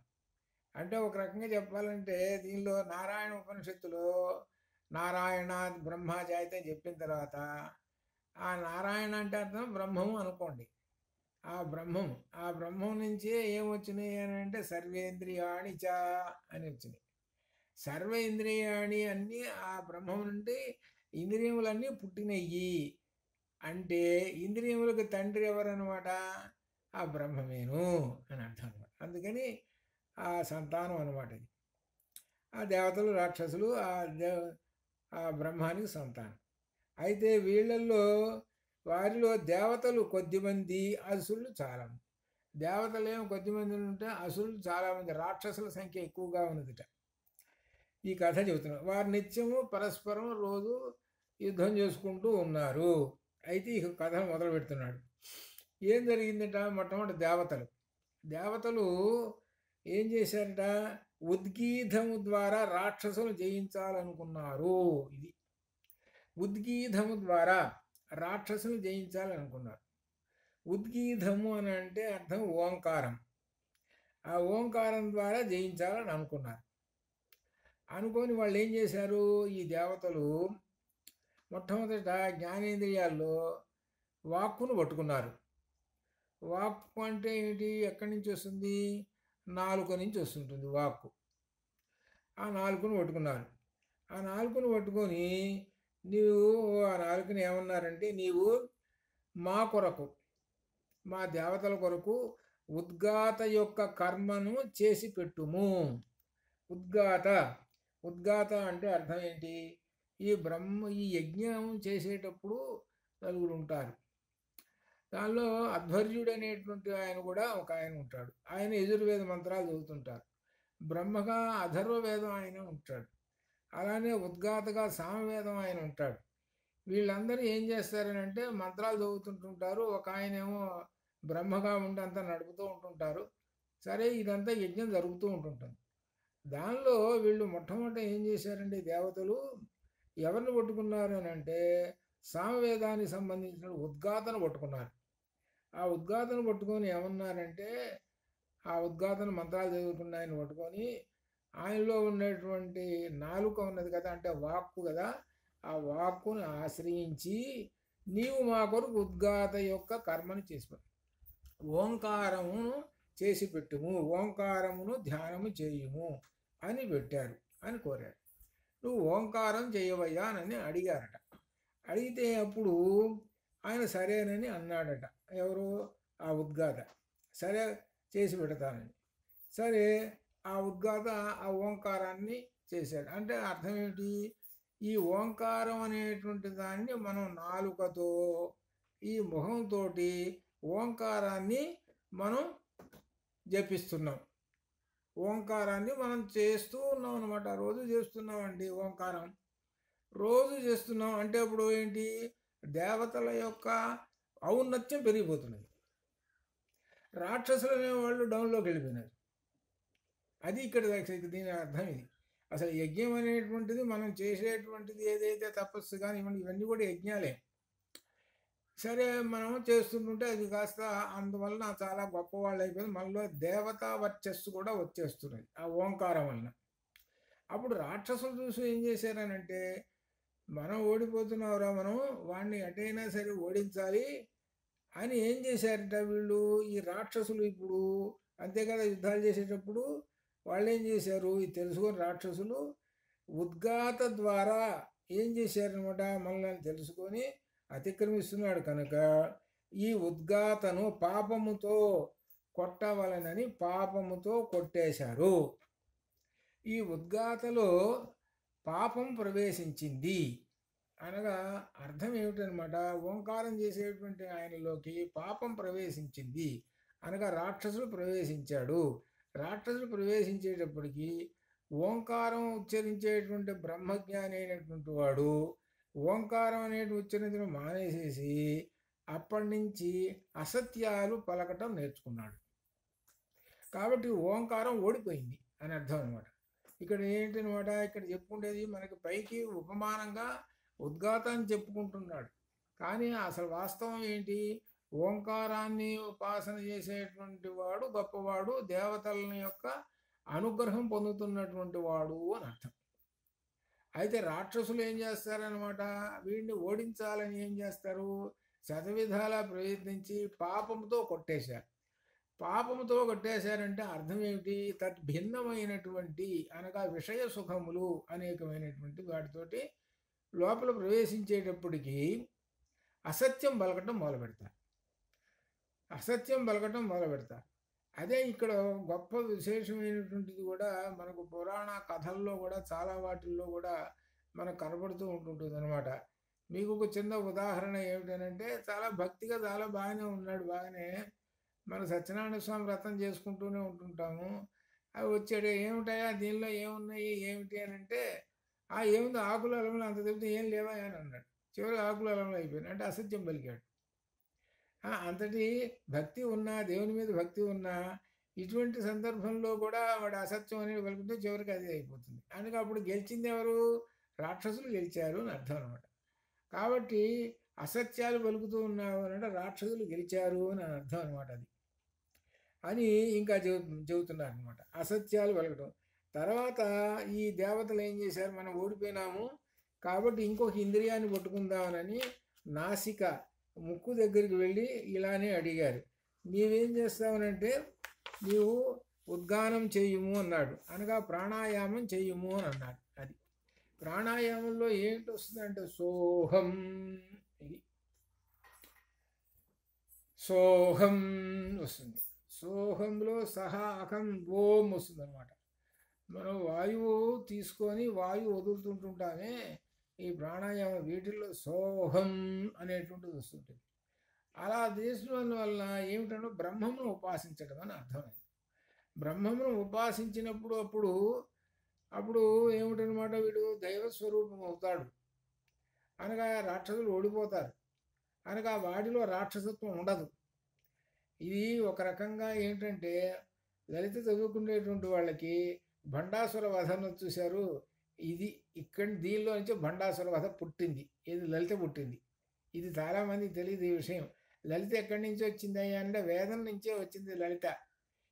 అంటే ఒక రకంగా చెప్పాలంటే దీనిలో నారాయణ ఉపనిషత్తులో నారాయణ బ్రహ్మ జాయితే చెప్పిన తర్వాత ఆ నారాయణ అంటే అర్థం బ్రహ్మము అనుకోండి. ఆ బ్రహ్మం నుంచే ఏమొచ్చినాయి అని అంటే సర్వేంద్రియాణి చ అని వచ్చినాయి. సర్వేంద్రియాణి అన్నీ ఆ బ్రహ్మం నుండి ఇంద్రియములన్నీ పుట్టినయ్యి. అంటే ఇంద్రియములకు తండ్రి ఎవరనమాట? ఆ బ్రహ్మమేను అని అర్థం అనమాట. అందుకని ఆ సంతానం అనమాట ఇది. ఆ దేవతలు రాక్షసులు ఆ బ్రహ్మానికి సంతానం. అయితే వారిలో దేవతలు కొద్దిమంది, అసురులు చాలామంది. దేవతలేమో కొద్దిమంది ఉంటే అసురులు చాలామంది, రాక్షసుల సంఖ్య ఎక్కువగా ఉన్నదిట. ఈ కథ చెబుతున్నారు. వారు నిత్యము పరస్పరం రోజు యుద్ధం చేసుకుంటూ ఉన్నారు. అయితే ఈ కథ మొదలు పెడుతున్నాడు. ఏం జరిగిందట? మొట్టమొదటి దేవతలు ఏం చేశారట? ఉద్గీతము ద్వారా రాక్షసులు జయించాలనుకున్నారు. ఇది ఉద్గీతము ద్వారా రాక్షసులు జయించాలనుకున్నారు. ఉద్గీతము అని అంటే అర్థం ఓంకారం. ఆ ఓంకారం ద్వారా జయించాలని అనుకున్నారు. అనుకొని వాళ్ళు ఏం చేశారు? ఈ దేవతలు మొట్టమొదట జ్ఞానేంద్రియాల్లో వాక్కును పట్టుకున్నారు. వాక్కు అంటే ఏంటి? ఎక్కడి నుంచి వస్తుంది? నాలుక నుంచి వస్తుంటుంది వాక్కు. ఆ నాలుకను పట్టుకున్నారు. ఆ నాలుకను పట్టుకొని ఆ నాలుకని ఏమన్నారంటే, నీవు మా కొరకు, మా దేవతల కొరకు ఉద్గాత యొక్క కర్మను చేసి పెట్టుము. ఉద్గాత అంటే అర్థం ఏంటి? ఈ యజ్ఞం చేసేటప్పుడు నలుగురు ఉంటారు. దానిలో అధ్వర్యుడు అనేటువంటి ఆయన కూడా ఒక ఆయన ఉంటాడు. ఆయన యజుర్వేద మంత్రాలు చదువుతుంటారు. బ్రహ్మగా అథర్వవేదం ఆయన ఉంటాడు. అలానే ఉద్గాతగా సామవేదం ఆయన ఉంటాడు. వీళ్ళందరూ ఏం చేస్తారని అంటే మంత్రాలు చదువుతుంటుంటారు. ఒక ఆయనేమో బ్రహ్మగా ఉండి అంతా నడుపుతూ ఉంటుంటారు. సరే, ఇదంతా యజ్ఞం జరుగుతూ ఉంటుంటుంది. దానిలో వీళ్ళు మొట్టమొదట ఏం చేశారంటే దేవతలు ఎవరిని పట్టుకున్నారు అని అంటే సామవేదానికి సంబంధించిన ఉద్గాతను పట్టుకున్నారు. ఆ ఉద్గాతను పట్టుకొని ఏమన్నారంటే, ఆ ఉద్గాతను మంత్రాలు చదువుకున్న ఆయన పట్టుకొని ఆయనలో ఉన్నటువంటి నాలుక ఉన్నది కదా, అంటే వాక్కు కదా, ఆ వాక్కును ఆశ్రయించి నీవు మా కొరకు ఉద్గాత యొక్క కర్మను చేసి ఓంకారమును చేసి పెట్టుము, ఓంకారమును ధ్యానము చేయుము అని పెట్టారు అని కోరారు. నువ్వు ఓంకారం చేయవయ్యా అని అడిగారట. అడిగితే అప్పుడు ఆయన సరేనని అన్నాడట. ఎవరు? ఆ ఉద్గాత. సరే చేసి పెడతానని. సరే, ఆ ఉద్గాత ఆ ఓంకారాన్ని చేశాడు. అంటే అర్థం ఏంటి? ఈ ఓంకారం అనేటువంటి దాన్ని మనం నాలుకతో ఈ ముఖంతో ఓంకారాన్ని మనం జపిస్తున్నాం. ఓంకారాన్ని మనం చేస్తూ ఉన్నాం అనమాట. రోజు చేస్తున్నామండి ఓంకారం. రోజు చేస్తున్నాం అంటే ఇప్పుడు ఏంటి? దేవతల యొక్క ఔన్నత్యం పెరిగిపోతున్నది. రాక్షసులు అనేవాళ్ళు డౌన్లోకి వెళ్ళిపోయినారు. అది ఇక్కడ దీని అర్థం. ఇది అసలు యజ్ఞం అనేటువంటిది మనం చేసేటువంటిది ఏదైతే తపస్సు కానీ ఇవన్నీ కూడా యజ్ఞాలే. సరే, మనం చేస్తుంటుంటే అది కాస్త అందువలన చాలా గొప్పవాళ్ళు అయిపోయింది. మనలో దేవతా వర్చస్సు కూడా వచ్చేస్తున్నది ఆ ఓంకారం వలన. అప్పుడు రాక్షసులు చూసి ఏం చేశారనంటే మనం ఓడిపోతున్నావురా, మనం వాడిని ఎటైనా సరే ఓడించాలి అని ఏం చేశారట వీళ్ళు, ఈ రాక్షసులు ఇప్పుడు అంతే కదా యుద్ధాలు చేసేటప్పుడు వాళ్ళు ఏం చేశారు, ఇది తెలుసుకొని రాక్షసులు ఉద్గాత ద్వారా ఏం చేశారనమాట, మనల్ని తెలుసుకొని అతిక్రమిస్తున్నాడు కనుక ఈ ఉద్గాతను పాపముతో కొట్టవలనని పాపముతో కొట్టేశారు. ఈ ఉద్గాతలో పాపం ప్రవేశించింది అనగా అర్థం ఏమిటనమాట, ఓంకారం చేసేటువంటి ఆయనలోకి పాపం ప్రవేశించింది అనగా రాక్షసుడు ప్రవేశించాడు. రాక్షసుడు ప్రవేశించేటప్పటికి ఓంకారం ఉచ్చరించేటువంటి బ్రహ్మజ్ఞాని అయినటువంటి వాడు ఓంకారం అనేటి ఉచ్చరించడం మానేసేసి అప్పటి నుంచి అసత్యాలు పలకటం నేర్చుకున్నాడు. కాబట్టి ఓంకారం ఓడిపోయింది అని అర్థం అనమాట. ఇక్కడ ఏంటనమాట, ఇక్కడ చెప్పుకుండేది మనకి పైకి ఉపమానంగా ఉద్గాతాన్ని చెప్పుకుంటున్నాడు, కానీ అసలు వాస్తవం ఏంటి, ఓంకారాన్ని ఉపాసన చేసేటువంటి వాడు గొప్పవాడు, దేవతల యొక్క అనుగ్రహం పొందుతున్నటువంటి వాడు అని అర్థం. అయితే రాక్షసులు ఏం చేస్తారనమాట, వీడిని ఓడించాలని ఏం చేస్తారు, శతవిధాలా ప్రయత్నించి పాపంతో కొట్టేశారు. పాపముతో కొట్టేశారంటే అర్థం ఏమిటి, తద్భిన్నమైనటువంటి అనగా విషయ సుఖములు అనేకమైనటువంటి వాటితోటి లోపల ప్రవేశించేటప్పటికీ అసత్యం పలకటం మొదలు పెడతారు. అసత్యం పలకటం మొదలు పెడతారు. అదే ఇక్కడ గొప్ప విశేషమైనటువంటిది కూడా మనకు పురాణ కథల్లో కూడా చాలా వాటిల్లో కూడా మనకు కనబడుతూ ఉంటుంటుంది అనమాట. మీకు ఒక చిన్న ఉదాహరణ ఏమిటనంటే, చాలా భక్తిగా చాలా బాగానే ఉన్నాడు, బాగానే మన సత్యనారాయణ స్వామి వ్రతం చేసుకుంటూనే ఉంటుంటాము. అవి వచ్చాడు, ఏమిటాయా దీనిలో ఏమున్నాయి ఏమిటి అని అంటే, ఏముంది ఆకులు అలములు అంత చెప్తే ఏం లేవా అని అన్నాడు. చివరికి ఆకులు అలములు అయిపోయినాయి అంటే అసత్యం పలికాడు. అంతటి భక్తి ఉన్నా, దేవుని మీద భక్తి ఉన్నా ఇటువంటి సందర్భంలో కూడా వాడు అసత్యం అనేది పలుకుంటే చివరికి అదే అయిపోతుంది. అందుకే అప్పుడు గెలిచింది ఎవరు, రాక్షసులు గెలిచారు అని అర్థం అనమాట. కాబట్టి అసత్యాలు పలుకుతూ ఉన్నావు అని అంటే రాక్షసులు గెలిచారు అని అర్థం అనమాట. అది అని ఇంకా చెబుతున్నారు అనమాట, అసత్యాలు పలకడం. తర్వాత ఈ దేవతలు ఏం చేశారు, మనం ఓడిపోయినాము కాబట్టి ఇంకొక ఇంద్రియాన్ని పట్టుకుందామని నాసిక ముక్కు దగ్గరికి వెళ్ళి ఇలానే అడిగారు, నీవేం చేస్తావనంటే నీవు ఉద్గానం చెయ్యము అన్నాడు, అనగా ప్రాణాయామం చెయ్యము అని అన్నారు. అది ప్రాణాయామంలో ఏంటి వస్తుందంటే సోహం, ఇది సోహం వస్తుంది. సోహంలో సహా అహం ఓం వస్తుంది అనమాట. మనం వాయువు తీసుకొని వాయువు వదులుతుంటుంటామే, ఈ ప్రాణాయామం వీటిల్లో సోహం అనేటువంటిది వస్తుంటుంది. అలా తీసుకోవడం వల్ల ఏమిటంటే బ్రహ్మమును ఉపాసించడం అని అర్థమైంది. బ్రహ్మమును ఉపాసించినప్పుడు అప్పుడు ఏమిటనమాట, వీడు దైవస్వరూపం అవుతాడు అనగా రాక్షసులు ఓడిపోతారు, అనగా వాడిలో రాక్షసత్వం ఉండదు. ఇది ఒక రకంగా ఏంటంటే లలిత చదువుకునేటువంటి వాళ్ళకి భండాసుర వధను చూశారు, ఇది ఇక్కడ దీనిలో నుంచి భండాసుర వధ పుట్టింది, ఇది లలిత పుట్టింది. ఇది చాలామందికి తెలియదు ఈ విషయం. లలిత ఎక్కడి నుంచి వచ్చింది అంటే వేదం నుంచే వచ్చింది లలిత.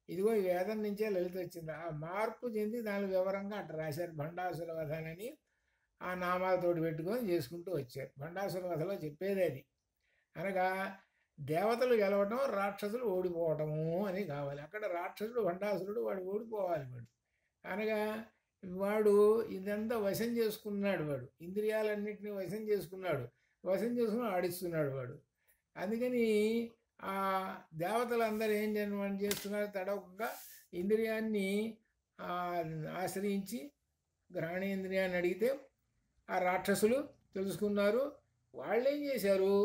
ఇదిగో ఈ వేదం నుంచే లలిత వచ్చింది. ఆ మార్పు చెంది దాని వివరంగా అట్లా రాశారు భండాసుర వధనని, ఆ నామాలతోటి పెట్టుకొని చేసుకుంటూ వచ్చారు. భండాసుర వధలో చెప్పేది అది. అనగా దేవతలు గెలవటం, రాక్షసులు ఓడిపోవటము అని కావాలి. అక్కడ రాక్షసుడు భండాసురుడు వాడు ఓడిపోవాలి. వాడు అనగా వాడు ఇదంతా వశం చేసుకున్నాడు, వాడు ఇంద్రియాలన్నింటినీ వశం చేసుకున్నాడు, వశం చేసుకుని ఆడిస్తున్నాడు వాడు. అందుకని ఆ దేవతలందరూ ఏం చేస్తున్నారు, తడవకుండా ఇంద్రియాన్ని ఆశ్రయించి గ్రహణేంద్రియాన్ని అడిగితే ఆ రాక్షసులు తెలుసుకున్నారు. వాళ్ళు ఏం చేశారు,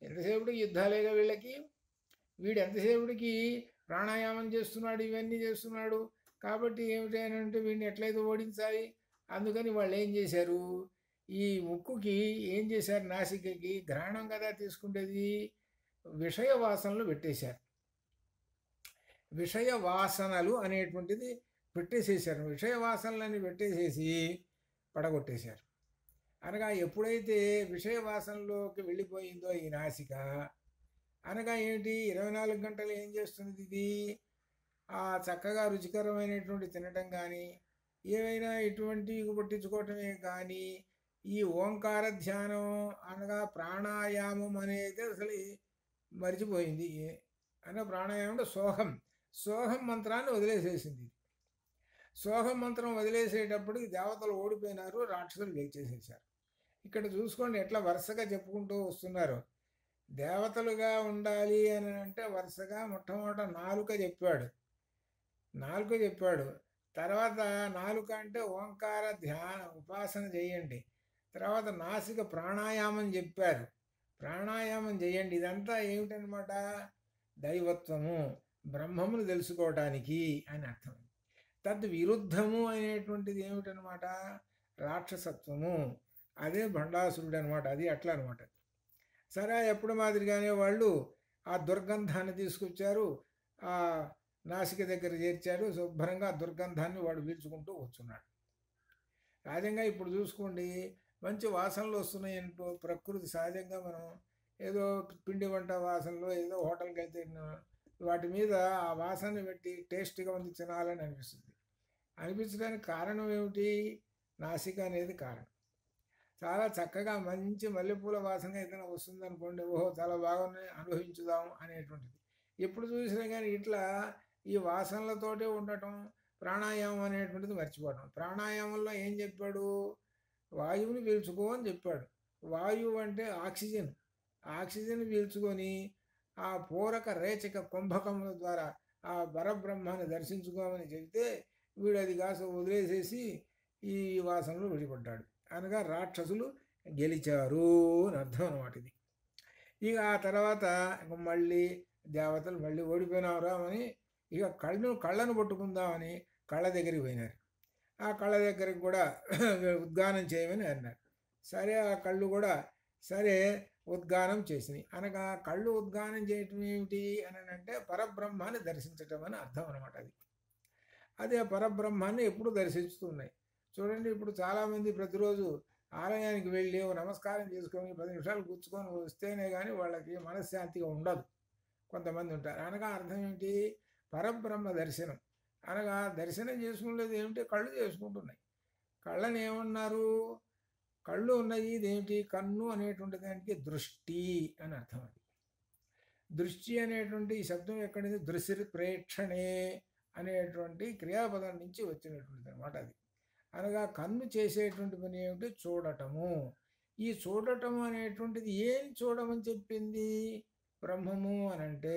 ఎంతసేపటికి యుద్ధాలేగా వీళ్ళకి, వీడు ఎంతసేపటికి ప్రాణాయామం చేస్తున్నాడు, ఇవన్నీ చేస్తున్నాడు, కాబట్టి ఏమిటంటే వీడిని ఎట్లయితే ఓడించాలి. అందుకని వాళ్ళు ఏం చేశారు, ఈ ముక్కుకి ఏం చేశారు, నాసికకి గ్రహణం కదా తీసుకుంటేది, విషయ వాసనలు పెట్టేశారు. విషయ వాసనలు అనేటువంటిది పెట్టేసేసారు. విషయ వాసనలని పెట్టేసేసి పడగొట్టేశారు. అనగా ఎప్పుడైతే విషయ వాసనలోకి వెళ్ళిపోయిందో ఈ నాసిక, అనగా ఏమిటి, 24 గంటలు ఏం చేస్తుంది ఇది, చక్కగా రుచికరమైనటువంటి తినటం కానీ ఏవైనా ఇటువంటి పట్టించుకోవటమే కానీ ఈ ఓంకార ధ్యానం అనగా ప్రాణాయామం అనేది అసలు మర్చిపోయింది. అనగా ప్రాణాయామం అంటే సోహం, సోహం మంత్రాన్ని వదిలేసేసింది. సోహం మంత్రం వదిలేసేటప్పటికి దేవతలు ఓడిపోయినారు, రాక్షసులు గెలిచేసేసారు. ఇక్కడ చూసుకోండి ఎట్లా వరుసగా చెప్పుకుంటూ వస్తున్నారు. దేవతలుగా ఉండాలి అని అంటే వరుసగా మొట్టమొదట నాలుక చెప్పాడు. తర్వాత నాలుక అంటే ఓంకార ధ్యాన ఉపాసన చేయండి. తర్వాత నాసిక ప్రాణాయామం చెప్పారు, ప్రాణాయామం చేయండి. ఇదంతా ఏమిటనమాట? దైవత్వము, బ్రహ్మమును తెలుసుకోవటానికి అని అర్థం. తద్విరుద్ధము అనేటువంటిది ఏమిటనమాట? రాక్షసత్వము. అదే భండాసురుడు అనమాట. అది అట్లా అనమాట. సరే, ఎప్పుడు మాదిరిగానే వాళ్ళు ఆ దుర్గంధాన్ని తీసుకొచ్చారు, ఆ నాసిక దగ్గర చేర్చారు. శుభ్రంగా ఆ దుర్గంధాన్ని వాడు పీల్చుకుంటూ కూర్చున్నాడు. సహజంగా ఇప్పుడు చూసుకోండి, మంచి వాసనలు వస్తున్నాయి అంటూ ప్రకృతి సహజంగా మనం ఏదో పిండి వంట వాసనలో ఏదో హోటల్కి వెళ్తే వాటి మీద ఆ వాసనని పెట్టి టేస్ట్గా ఉంది తినాలని అనిపించడానికి కారణం ఏమిటి? నాసిక అనేది కారణం. చాలా చక్కగా మంచి మల్లెపూల వాసన ఏదైనా వస్తుందనుకోండి, ఓహో చాలా బాగున్నాయి, అనుభవించుదాం అనేటువంటిది. ఎప్పుడు చూసినా కానీ ఇట్లా ఈ వాసనలతోటే ఉండటం, ప్రాణాయామం అనేటువంటిది మర్చిపోవడం. ప్రాణాయామంలో ఏం చెప్పాడు? వాయువుని పీల్చుకో అని చెప్పాడు. వాయువు అంటే ఆక్సిజన్. ఆక్సిజన్ పీల్చుకొని ఆ పూరక రేచక కుంభకముల ద్వారా ఆ పరబ్రహ్మాన్ని దర్శించుకోమని చెబితే వీడు అది కాస్త వదిలేసేసి ఈ వాసనలు విడిపడ్డాడు. అనగా రాక్షసులు గెలిచారు అని అర్థం అన్నమాట ఇది. ఇక ఆ తర్వాత మళ్ళీ దేవతలు మళ్ళీ ఓడిపోయినారా అని ఇక కళ్ళను పట్టుకుందామని కళ్ళ దగ్గరికి పోయినారు. ఆ కళ్ళ దగ్గరికి కూడా ఉద్గానం చేయమని అన్నారు. సరే, ఆ కళ్ళు కూడా సరే ఉద్గానం చేసినాయి. అనగా కళ్ళు ఉద్గానం చేయటం ఏమిటి అని అంటే పరబ్రహ్మాన్ని దర్శించటం అని అర్థం అనమాట. అదే పరబ్రహ్మాన్ని ఎప్పుడు దర్శిస్తున్నాయి. చూడండి, ఇప్పుడు చాలామంది ప్రతిరోజు ఆలయానికి వెళ్ళి నమస్కారం చేసుకొని 10 నిమిషాలు కూర్చుకొని వస్తేనే కానీ వాళ్ళకి మనశ్శాంతిగా ఉండదు. కొంతమంది ఉంటారు. అనగా అర్థం ఏమిటి? పరబ్రహ్మ దర్శనం. అనగా దర్శనం చేసుకునేది ఏమిటి? కళ్ళు చేసుకుంటున్నాయి. కళ్ళని ఏమన్నారు? కళ్ళు ఉన్నాయి. ఇదేమిటి? కన్ను అనేటువంటి దానికి దృష్టి అని అర్థం. అది దృష్టి అనేటువంటి ఈ శబ్దం ఎక్కడిది? దృశ్య ప్రేక్షణే అనేటువంటి క్రియాపదం నుంచి వచ్చినటువంటిది అనమాట. అది అనగా కన్ను చేసేటువంటి పని ఏమిటి? చూడటము. ఈ చూడటం అనేటువంటిది ఏం చూడమని చెప్పింది? బ్రహ్మము అని అంటే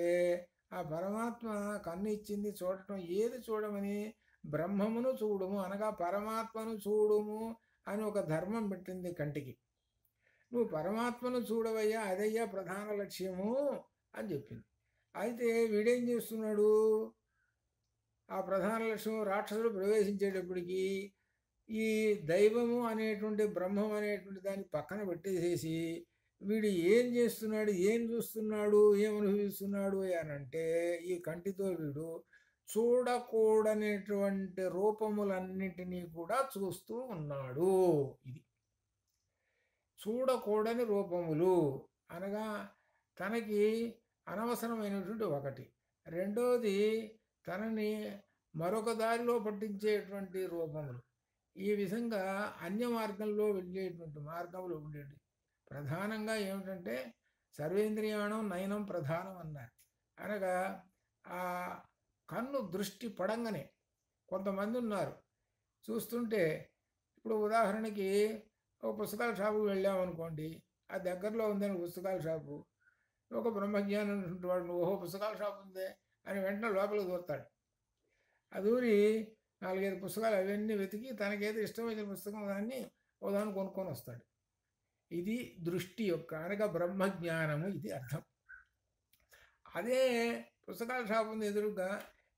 ఆ పరమాత్మ కన్ను ఇచ్చింది చూడటం. ఏది చూడమని? బ్రహ్మమును చూడుము అనగా పరమాత్మను చూడుము అని ఒక ధర్మం పెట్టింది కంటికి. నువ్వు పరమాత్మను చూడవయ్యా, అదయ్యా ప్రధాన లక్ష్యము అని చెప్పింది. అయితే వీడేం చేస్తున్నాడు? ఆ ప్రధాన లక్ష్యం రాక్షసుడు ప్రవేశించేటప్పటికి ఈ దైవము అనేటువంటి బ్రహ్మం అనేటువంటి దాన్ని పక్కన పెట్టేసేసి వీడు ఏం చేస్తున్నాడు, ఏం చూస్తున్నాడు, ఏం అనుభవిస్తున్నాడు అని అంటే ఈ కంటితో వీడు చూడకూడనటువంటి రూపములన్నింటినీ కూడా చూస్తూ ఉన్నాడు. ఇది చూడకూడని రూపములు అనగా తనకి అనవసరమైనటువంటి ఒకటి. రెండోది తనని మరొక దారిలో పట్టించేటువంటి రూపములు. ఈ విధంగా అన్య మార్గంలో వెళ్ళేటువంటి మార్గములు ఉండేవి. ప్రధానంగా ఏమిటంటే సర్వేంద్రియాణం నయనం ప్రధానం అన్నారు. అనగా ఆ కన్ను దృష్టి పడంగానే కొంతమంది ఉన్నారు చూస్తుంటే. ఇప్పుడు ఉదాహరణకి ఒక పుస్తకాల షాపుకి వెళ్ళామనుకోండి, ఆ దగ్గరలో ఉందని పుస్తకాల షాపు. ఒక బ్రహ్మజ్ఞానం ఉన్నటువంటి వాడు ఓహో పుస్తకాల షాపు ఉందే అని వెంటనే లోపలికి దూరుతాడు. అది ఊరి 4-5 పుస్తకాలు అవన్నీ వెతికి తనకేదో ఇష్టమైన పుస్తకం దాన్ని ఓదాన్ని కొనుక్కొని వస్తాడు. ఇది దృష్టి యొక్క అనగా బ్రహ్మజ్ఞానము. ఇది అర్థం. అదే పుస్తకాల షాపు ఉంది ఎదురుగా,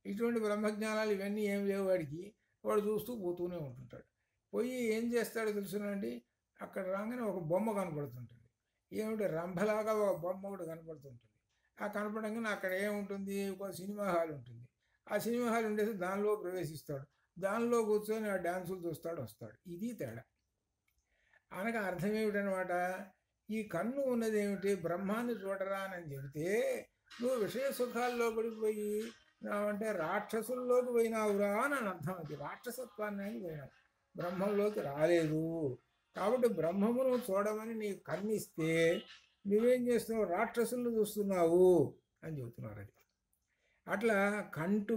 ఇటువంటి బ్రహ్మజ్ఞానాలు ఇవన్నీ ఏం లేవు వాడికి. వాడు చూస్తూ పోతూనే ఉంటుంటాడు. పోయి ఏం చేస్తాడో తెలుసునండి, అక్కడ రాగానే ఒక బొమ్మ కనపడుతుంటుంది. ఏమిటి? రంభలాగా ఒక బొమ్మ ఒకటి కనపడుతుంటుంది. ఆ కనపడంగానే అక్కడ ఏముంటుంది? ఒక సినిమా హాల్ ఉంటుంది. ఆ సినిమా హాల్ ఉండేసి దానిలో ప్రవేశిస్తాడు. దానిలో కూర్చొని ఆ డ్యాన్సులు చూస్తాడు, వస్తాడు. ఇది తేడా. అనగా అర్థం ఏమిటనమాట? ఈ కన్ను ఉన్నది ఏమిటి? బ్రహ్మాన్ని చూడరా అని చెబితే నువ్వు విషయ సుఖాల్లో పడిపోయి అంటే రాక్షసుల్లోకి పోయినావురా అని అర్థం. అది రాక్షసత్వాన్ని అని పోయినావు, బ్రహ్మంలోకి రాలేదు. కాబట్టి బ్రహ్మమును చూడమని నీకు కన్నిస్తే నువ్వేం చేస్తున్నావు, రాక్షసులను చూస్తున్నావు అని చెబుతున్నారు. అది అట్లా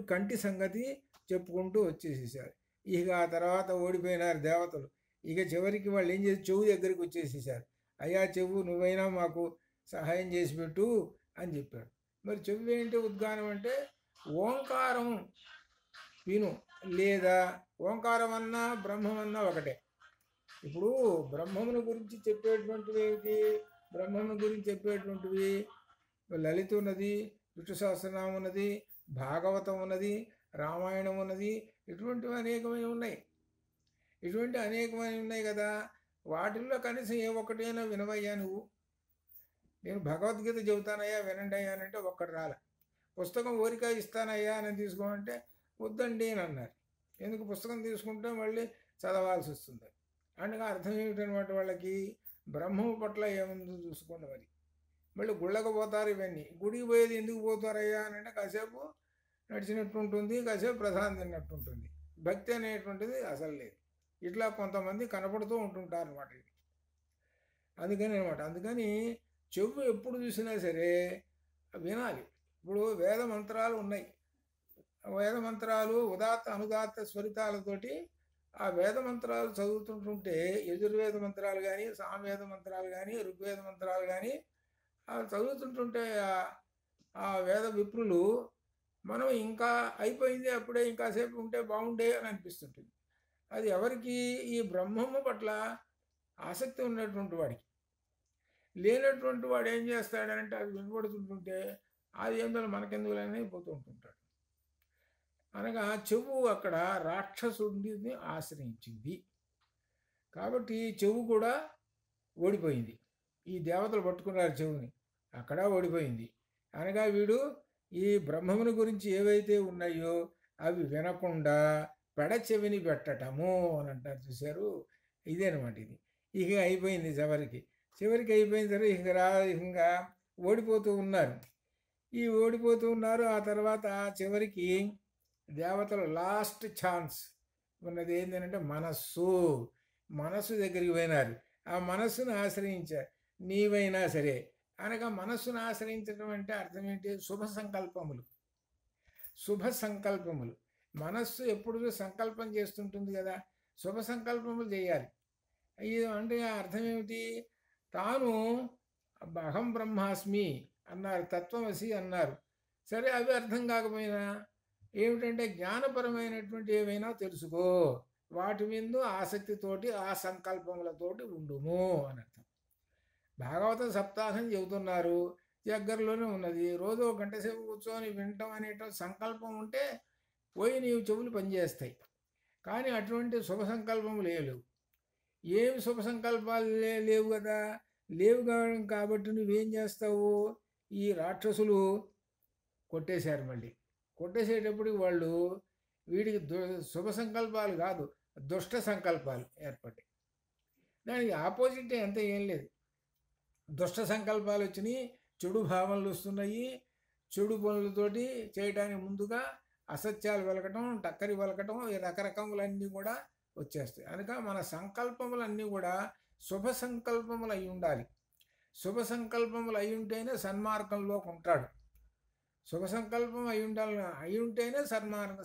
కంటి సంగతి చెప్పుకుంటూ వచ్చేసేసారు. ఇక ఆ తర్వాత ఓడిపోయినారు దేవతలు. ఇక చివరికి వాళ్ళు ఏం చేసి చెవు దగ్గరికి వచ్చేసేసారు. అయ్యా చెవు, నువ్వైనా మాకు సహాయం చేసి పెట్టు అని చెప్పాడు. మరి చెవు ఏంటి ఉద్గానం అంటే ఓంకారం విను, లేదా ఓంకారం అన్నా బ్రహ్మమన్నా ఒకటే. ఇప్పుడు బ్రహ్మమును గురించి చెప్పేటువంటివి ఏమిటి, బ్రహ్మమును గురించి చెప్పేటువంటివి లలిత ఉన్నది, విష్ణు సహస్రనామం ఉన్నది, భాగవతం ఉన్నది, రామాయణం ఉన్నది, ఇటువంటివి అనేకమైన ఉన్నాయి. ఇటువంటి అనేకమైన ఉన్నాయి కదా. వాటిల్లో కనీసం ఏ ఒక్కటైనా వినవయ్యా నువ్వు. నేను భగవద్గీత చెబుతానయ్యా వినండి అయ్యా అని అంటే ఒక్కటి రాలే. పుస్తకం ఊరికా ఇస్తానయ్యా అని తీసుకోమంటే వద్దండి అని అన్నారు. ఎందుకు, పుస్తకం తీసుకుంటే మళ్ళీ చదవాల్సి వస్తుంది. అందుకే అర్థం ఏమిటనమాట వాళ్ళకి, బ్రహ్మము పట్ల ఏముందో చూసుకోండి. మరి మళ్ళీ గుళ్ళకు పోతారు. ఇవన్నీ గుడికి పోయేది ఎందుకు పోతారయ్యా అని అంటే కాసేపు నడిచినట్టు ఉంటుంది, కాసేపు ప్రసాదం తిన్నట్టు ఉంటుంది. భక్తి అనేటువంటిది అసలు లేదు. ఇట్లా కొంతమంది కనపడుతూ ఉంటుంటారు అనమాట. ఇది అందుకని అనమాట. అందుకని చెవు ఎప్పుడు చూసినా సరే వినాలి. ఇప్పుడు వేద మంత్రాలు ఉన్నాయి. వేద మంత్రాలు ఉదాత్త అనుదాత్త స్వరితాలతోటి ఆ వేద మంత్రాలు చదువుతుంటుంటే, యజుర్వేద మంత్రాలు కానీ, సామవేద మంత్రాలు కానీ, ఋగ్వేద మంత్రాలు కానీ చదువుతుంటుంటే ఆ వేద విప్రులు మనం ఇంకా అయిపోయింది అప్పుడే ఇంకాసేపు ఉంటే బాగుండే అని అనిపిస్తుంటుంది. అది ఎవరికి, ఈ బ్రహ్మము పట్ల ఆసక్తి ఉన్నటువంటి వాడికి. లేనటువంటి వాడు ఏం చేస్తాడంటే అది వినబడుతుంటుంటే అది ఏందో మనకెందుకులని పోతూ ఉంటుంటాడు. అనగా చెవు అక్కడ రాక్షసుడిని ఆశ్రయించింది కాబట్టి చెవు కూడా ఓడిపోయింది. ఈ దేవతలు పట్టుకున్నారు చెవుని, అక్కడ ఓడిపోయింది. అనగా వీడు ఈ బ్రహ్మముని గురించి ఏవైతే ఉన్నాయో అవి వినకుండా పెడచెవిని పెట్టటము అని అంటారు. చూశారు, ఇదేనమాట ఇది. ఇక అయిపోయింది. చివరికి అయిపోయిన తర్వాత ఇంకా ఓడిపోతూ ఉన్నారు. ఈ ఓడిపోతూ ఉన్నారు. ఆ తర్వాత చివరికి దేవతలు లాస్ట్ ఛాన్స్ ఉన్నది ఏంటంటే మనస్సు దగ్గరికి పోయినారు. ఆ మనస్సును ఆశ్రయించారు. నీవైనా సరే అనగా మనస్సును ఆశ్రయించడం అంటే అర్థం ఏంటి, శుభ సంకల్పములు. మనస్సు ఎప్పుడు సంకల్పం చేస్తుంటుంది కదా, శుభ సంకల్పములు చేయాలి. ఇది అంటే అర్థం ఏమిటి, తాను అహం బ్రహ్మాస్మి అన్నారు, తత్వమసి అన్నారు. సరే, అవి అర్థం కాకపోయినా ఏమిటంటే జ్ఞానపరమైనటువంటి ఏవైనా తెలుసుకో, వాటి మీద ఆసక్తితోటి ఆ సంకల్పములతోటి ఉండుము అని అర్థం. భాగవత సప్తాహం చెబుతున్నారు, దగ్గరలోనే ఉన్నది. రోజు 1 గంట సేపు కూర్చొని వినటం అనేటువంటి సంకల్పం ఉంటే పోయి నీవు చెవులు పనిచేస్తాయి. కానీ అటువంటి శుభ సంకల్పములు లేవు. ఏమి శుభ సంకల్పాలు లేవు కదా. లేవు కాబట్టి నువ్వేం చేస్తావు, ఈ రాక్షసులు కొట్టేశారు. మళ్ళీ కొట్టేసేటప్పటికి వాళ్ళు వీడికి శుభ సంకల్పాలు కాదు, దుష్ట సంకల్పాలు ఏర్పడ్డాయి. దానికి ఆపోజిట్ అంత ఏం లేదు. దుష్ట సంకల్పాలు వచ్చినాయి, చెడు భావనలు వస్తున్నాయి. చెడు పనులతోటి చేయడానికి ముందుగా అసత్యాలు వెలకటం, టక్కరి వెలకటం, ఈ రకరకములన్నీ కూడా వచ్చేస్తాయి. కనుక మన సంకల్పములన్నీ కూడా శుభ సంకల్పములు అయి ఉండాలి. శుభ సంకల్పములు అయి ఉంటేనే సన్మార్గంలోకి ఉంటాడు. శుభ సంకల్పం అయి ఉంటేనే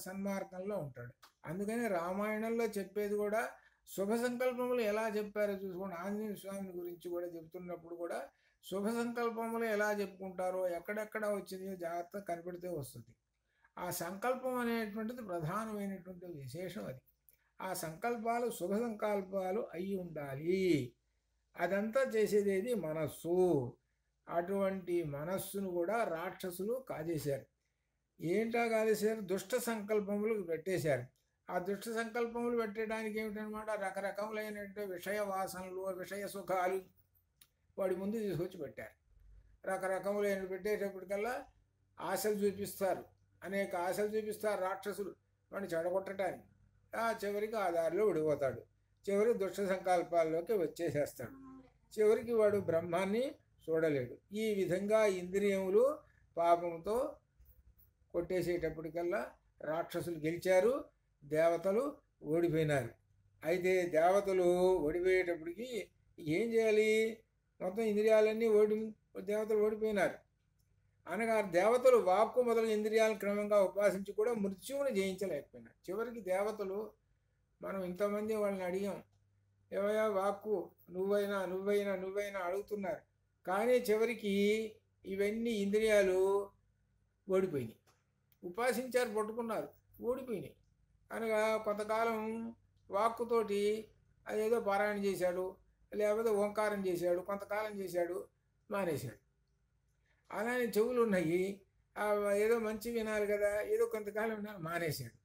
సన్మార్గంలో ఉంటాడు. అందుకని రామాయణంలో చెప్పేది కూడా శుభ సంకల్పములు ఎలా చెప్పారో చూసుకోండి. ఆంజనేయ స్వామిని గురించి కూడా చెబుతున్నప్పుడు కూడా శుభ సంకల్పములు ఎలా చెప్పుకుంటారో, ఎక్కడెక్కడ వచ్చిందో జాగ్రత్త కనిపెడితే వస్తుంది. ఆ సంకల్పం అనేటువంటిది ప్రధానమైనటువంటి విశేషం. అది ఆ సంకల్పాలు శుభ సంకల్పాలు అయి ఉండాలి. అదంతా చేసేది మనస్సు. అటువంటి మనస్సును కూడా రాక్షసులు కాజేశారు. ఏంటా కాజేశారు, దుష్ట సంకల్పములు పెట్టేశారు. ఆ దుష్ట సంకల్పములు పెట్టడానికి ఏమిటనమాట, రకరకములైనటువంటి విషయ వాసనలు, విషయ సుఖాలు వాడి ముందు తీసుకొచ్చి పెట్టారు. రకరకములైన పెట్టేటప్పటికల్లా ఆశలు చూపిస్తారు, అనేక ఆశలు చూపిస్తారు రాక్షసులు వాడిని చెడగొట్టడానికి. చివరికి ఆ దారిలో విడిపోతాడు. చివరికి దుష్ట సంకల్పాల్లోకి వచ్చేసేస్తాడు. చివరికి వాడు బ్రహ్మాన్ని చూడలేడు. ఈ విధంగా ఇంద్రియములు పాపంతో కొట్టేసేటప్పటికల్లా రాక్షసులు గెలిచారు, దేవతలు ఓడిపోయినారు. అయితే దేవతలు ఓడిపోయేటప్పటికి ఏం చేయాలి? మొత్తం ఇంద్రియాలన్నీ దేవతలు ఓడిపోయినారు. అనగా దేవతలు వాక్కు మొదలు ఇంద్రియాలను క్రమంగా ఉపాసించి కూడా మృత్యువుని జయించలేకపోయినారు. చివరికి దేవతలు, మనం ఇంతమంది వాళ్ళని అడిగాం, ఏవయ్యా వాక్కు నువ్వైనా నువ్వైనా నువ్వైనా అడుగుతున్నారు, కానీ చివరికి ఇవన్నీ ఇంద్రియాలు ఓడిపోయినాయి. ఉపాసించారు, పట్టుకున్నారు, ఓడిపోయినాయి. అనగా కొంతకాలం వాక్కుతోటి అదేదో పారాయణ చేశాడు, లేకపోతే ఓంకారం చేశాడు, కొంతకాలం చేశాడు, మానేశాడు. అలానే చెవులు ఉన్నాయి, ఏదో మంచి వినాలి కదా, ఏదో కొంతకాలం వినాలి, మానేశాడు.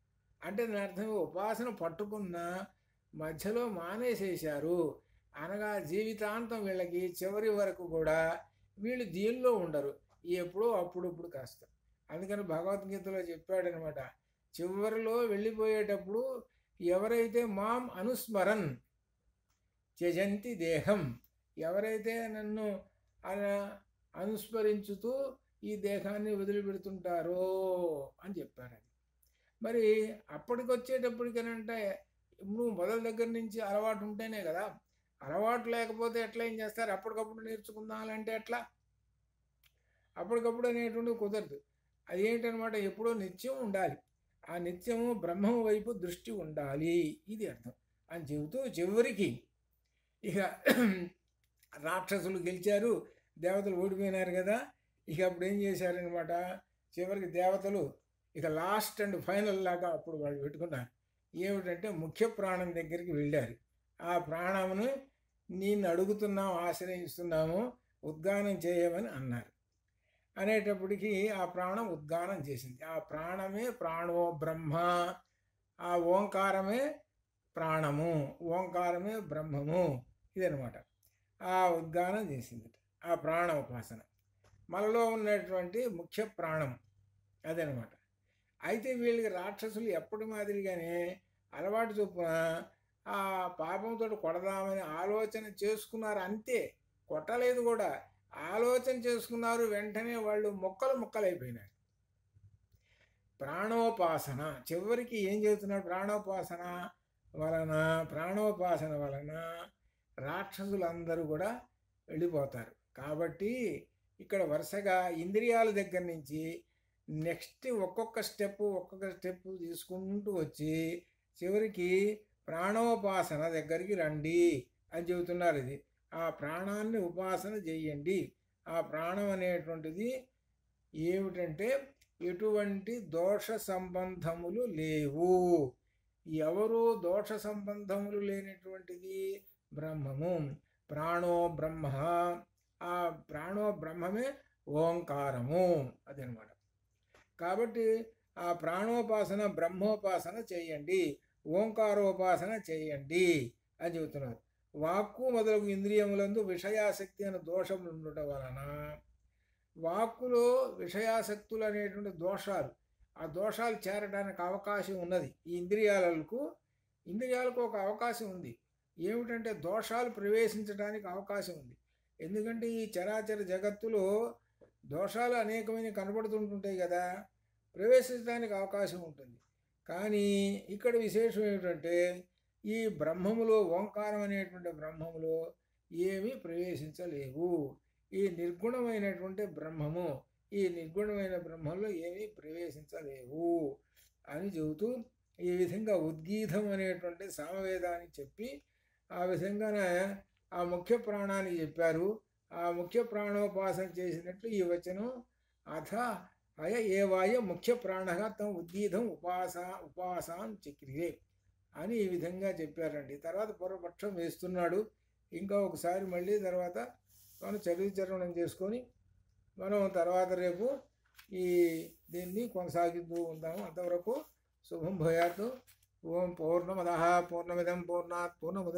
అంటే దాని అర్థం ఉపాసన పట్టుకున్న మధ్యలో మానేసేశారు. అనగా జీవితాంతం వీళ్ళకి చివరి వరకు కూడా వీళ్ళు దీనిలో ఉండరు, ఎప్పుడో అప్పుడప్పుడు కాస్త. అందుకని భగవద్గీతలో చెప్పాడనమాట, చివరిలో వెళ్ళిపోయేటప్పుడు ఎవరైతే మాం అనుస్మరన్ త్యజంతి దేహం, ఎవరైతే నన్ను అనుస్మరించుతూ ఈ దేహాన్ని వదిలిపెడుతుంటారో అని చెప్పారు. మరి అప్పటికొచ్చేటప్పటికేనంటే నువ్వు మొదల దగ్గర నుంచి అలవాటు ఉంటేనే కదా. అలవాటు లేకపోతే ఎట్లా ఏం చేస్తారు? అప్పటికప్పుడు నేర్చుకుందామంటే ఎట్లా? అప్పటికప్పుడు అనేటువంటి కుదరదు. అదేంటనమాట, ఎప్పుడో నిత్యం ఉండాలి. ఆ నిత్యము బ్రహ్మం వైపు దృష్టి ఉండాలి, ఇది అర్థం అని చెబుతూ చివరికి ఇక రాక్షసులు గెలిచారు, దేవతలు ఓడిపోయినారు కదా. ఇక అప్పుడు ఏం చేశారనమాట, చివరికి దేవతలు ఇక లాస్ట్ అండ్ ఫైనల్ లాగా అప్పుడు వాళ్ళు పెట్టుకున్నారు. ఏమిటంటే ముఖ్య ప్రాణం దగ్గరికి వెళ్ళారు. ఆ ప్రాణమును నిన్ను అడుగుతున్నాము, ఆశ్రయిస్తున్నాము, ఉద్గానం చేయమని అన్నారు. అనేటప్పటికీ ఆ ప్రాణం ఉద్గానం చేసింది. ఆ ప్రాణమే ప్రాణో బ్రహ్మ, ఆ ఓంకారమే ప్రాణము, ఓంకారమే బ్రహ్మము, ఇదనమాట. ఆ ఉద్గానం చేసింది ఆ ప్రాణ ఉపాసన. మనలో ఉన్నటువంటి ముఖ్య ప్రాణం అదనమాట. అయితే వీళ్ళకి రాక్షసులు ఎప్పటి మాదిరిగానే అలవాటు చొప్పున ఆ పాపంతో కొడదామని ఆలోచన చేసుకున్నారు, అంతే, కొట్టలేదు కూడా, ఆలోచన చేసుకున్నారు. వెంటనే వాళ్ళు ముక్కలైపోయినారు. ప్రాణోపాసన చివరికి ఏం చేస్తున్నారు? ప్రాణోపాసన వలన రాక్షసులందరూ కూడా వెళ్ళిపోతారు. కాబట్టి ఇక్కడ వరుసగా ఇంద్రియాల దగ్గర నుంచి నెక్స్ట్ ఒక్కొక్క స్టెప్ తీసుకుంటూ వచ్చి చివరికి ప్రాణోపాసన దగ్గరికి రండి అని చెబుతున్నారు. ఇది ఆ ప్రాణాన్ని ఉపాసన చెయ్యండి. ఆ ప్రాణం అనేటువంటిది ఏమిటంటే ఎటువంటి దోష సంబంధములు లేవు. ఎవరు దోష సంబంధములు లేనటువంటిది బ్రహ్మము, ప్రాణో బ్రహ్మ. ఆ ప్రాణో బ్రహ్మమే ఓంకారము, అదనమాట. కాబట్టి ఆ ప్రాణోపాసన బ్రహ్మోపాసన చేయండి, ఓంకారోపాసన చేయండి అని చెబుతున్నారు. వాక్కు మొదలగు ఇంద్రియములందు విషయాసక్తి అనే దోషములు ఉండటం వలన వాక్కులో విషయాసక్తులు అనేటువంటి దోషాలు, ఆ దోషాలు చేరడానికి అవకాశం ఉన్నది. ఈ ఇంద్రియాలకు ఒక అవకాశం ఉంది. ఏమిటంటే దోషాలు ప్రవేశించడానికి అవకాశం ఉంది. ఎందుకంటే ఈ చరాచర జగత్తులో దోషాలు అనేకమైన కనబడుతుంటుంటాయి కదా, ప్రవేశించడానికి అవకాశం ఉంటుంది. కానీ ఇక్కడ విశేషం ఏమిటంటే ఈ బ్రహ్మములో, ఓంకారం అనేటువంటి బ్రహ్మములో ఏమీ ప్రవేశించలేవు. ఈ నిర్గుణమైనటువంటి బ్రహ్మము, ఈ నిర్గుణమైన బ్రహ్మంలో ఏమీ ప్రవేశించలేవు అని చెబుతూ ఈ విధంగా ఉద్గీతం అనేటువంటి సామవేదాన్ని చెప్పి ఆ విధంగానే ఆ ముఖ్య ప్రాణాన్ని చెప్పారు. ఆ ముఖ్య ప్రాణోపాసన చేసినట్లు ఈ వచనం అథ అయ ఏవాయ ముఖ్య ప్రాణగా తమ ఉద్గీతం ఉపాసాం చక్రిరే అని ఈ విధంగా చెప్పారండి. తర్వాత పూర్వపక్షం వేస్తున్నాడు. ఇంకా ఒకసారి మళ్ళీ తర్వాత మనం చరణం చేసుకొని మనం తర్వాత రేపు దీన్ని కొనసాగిస్తూ ఉంటాము. అంతవరకు శుభం భూయాత్. ఓం పూర్ణమదః పూర్ణమిదం పూర్ణాత్ పూర్ణముదచ్యతే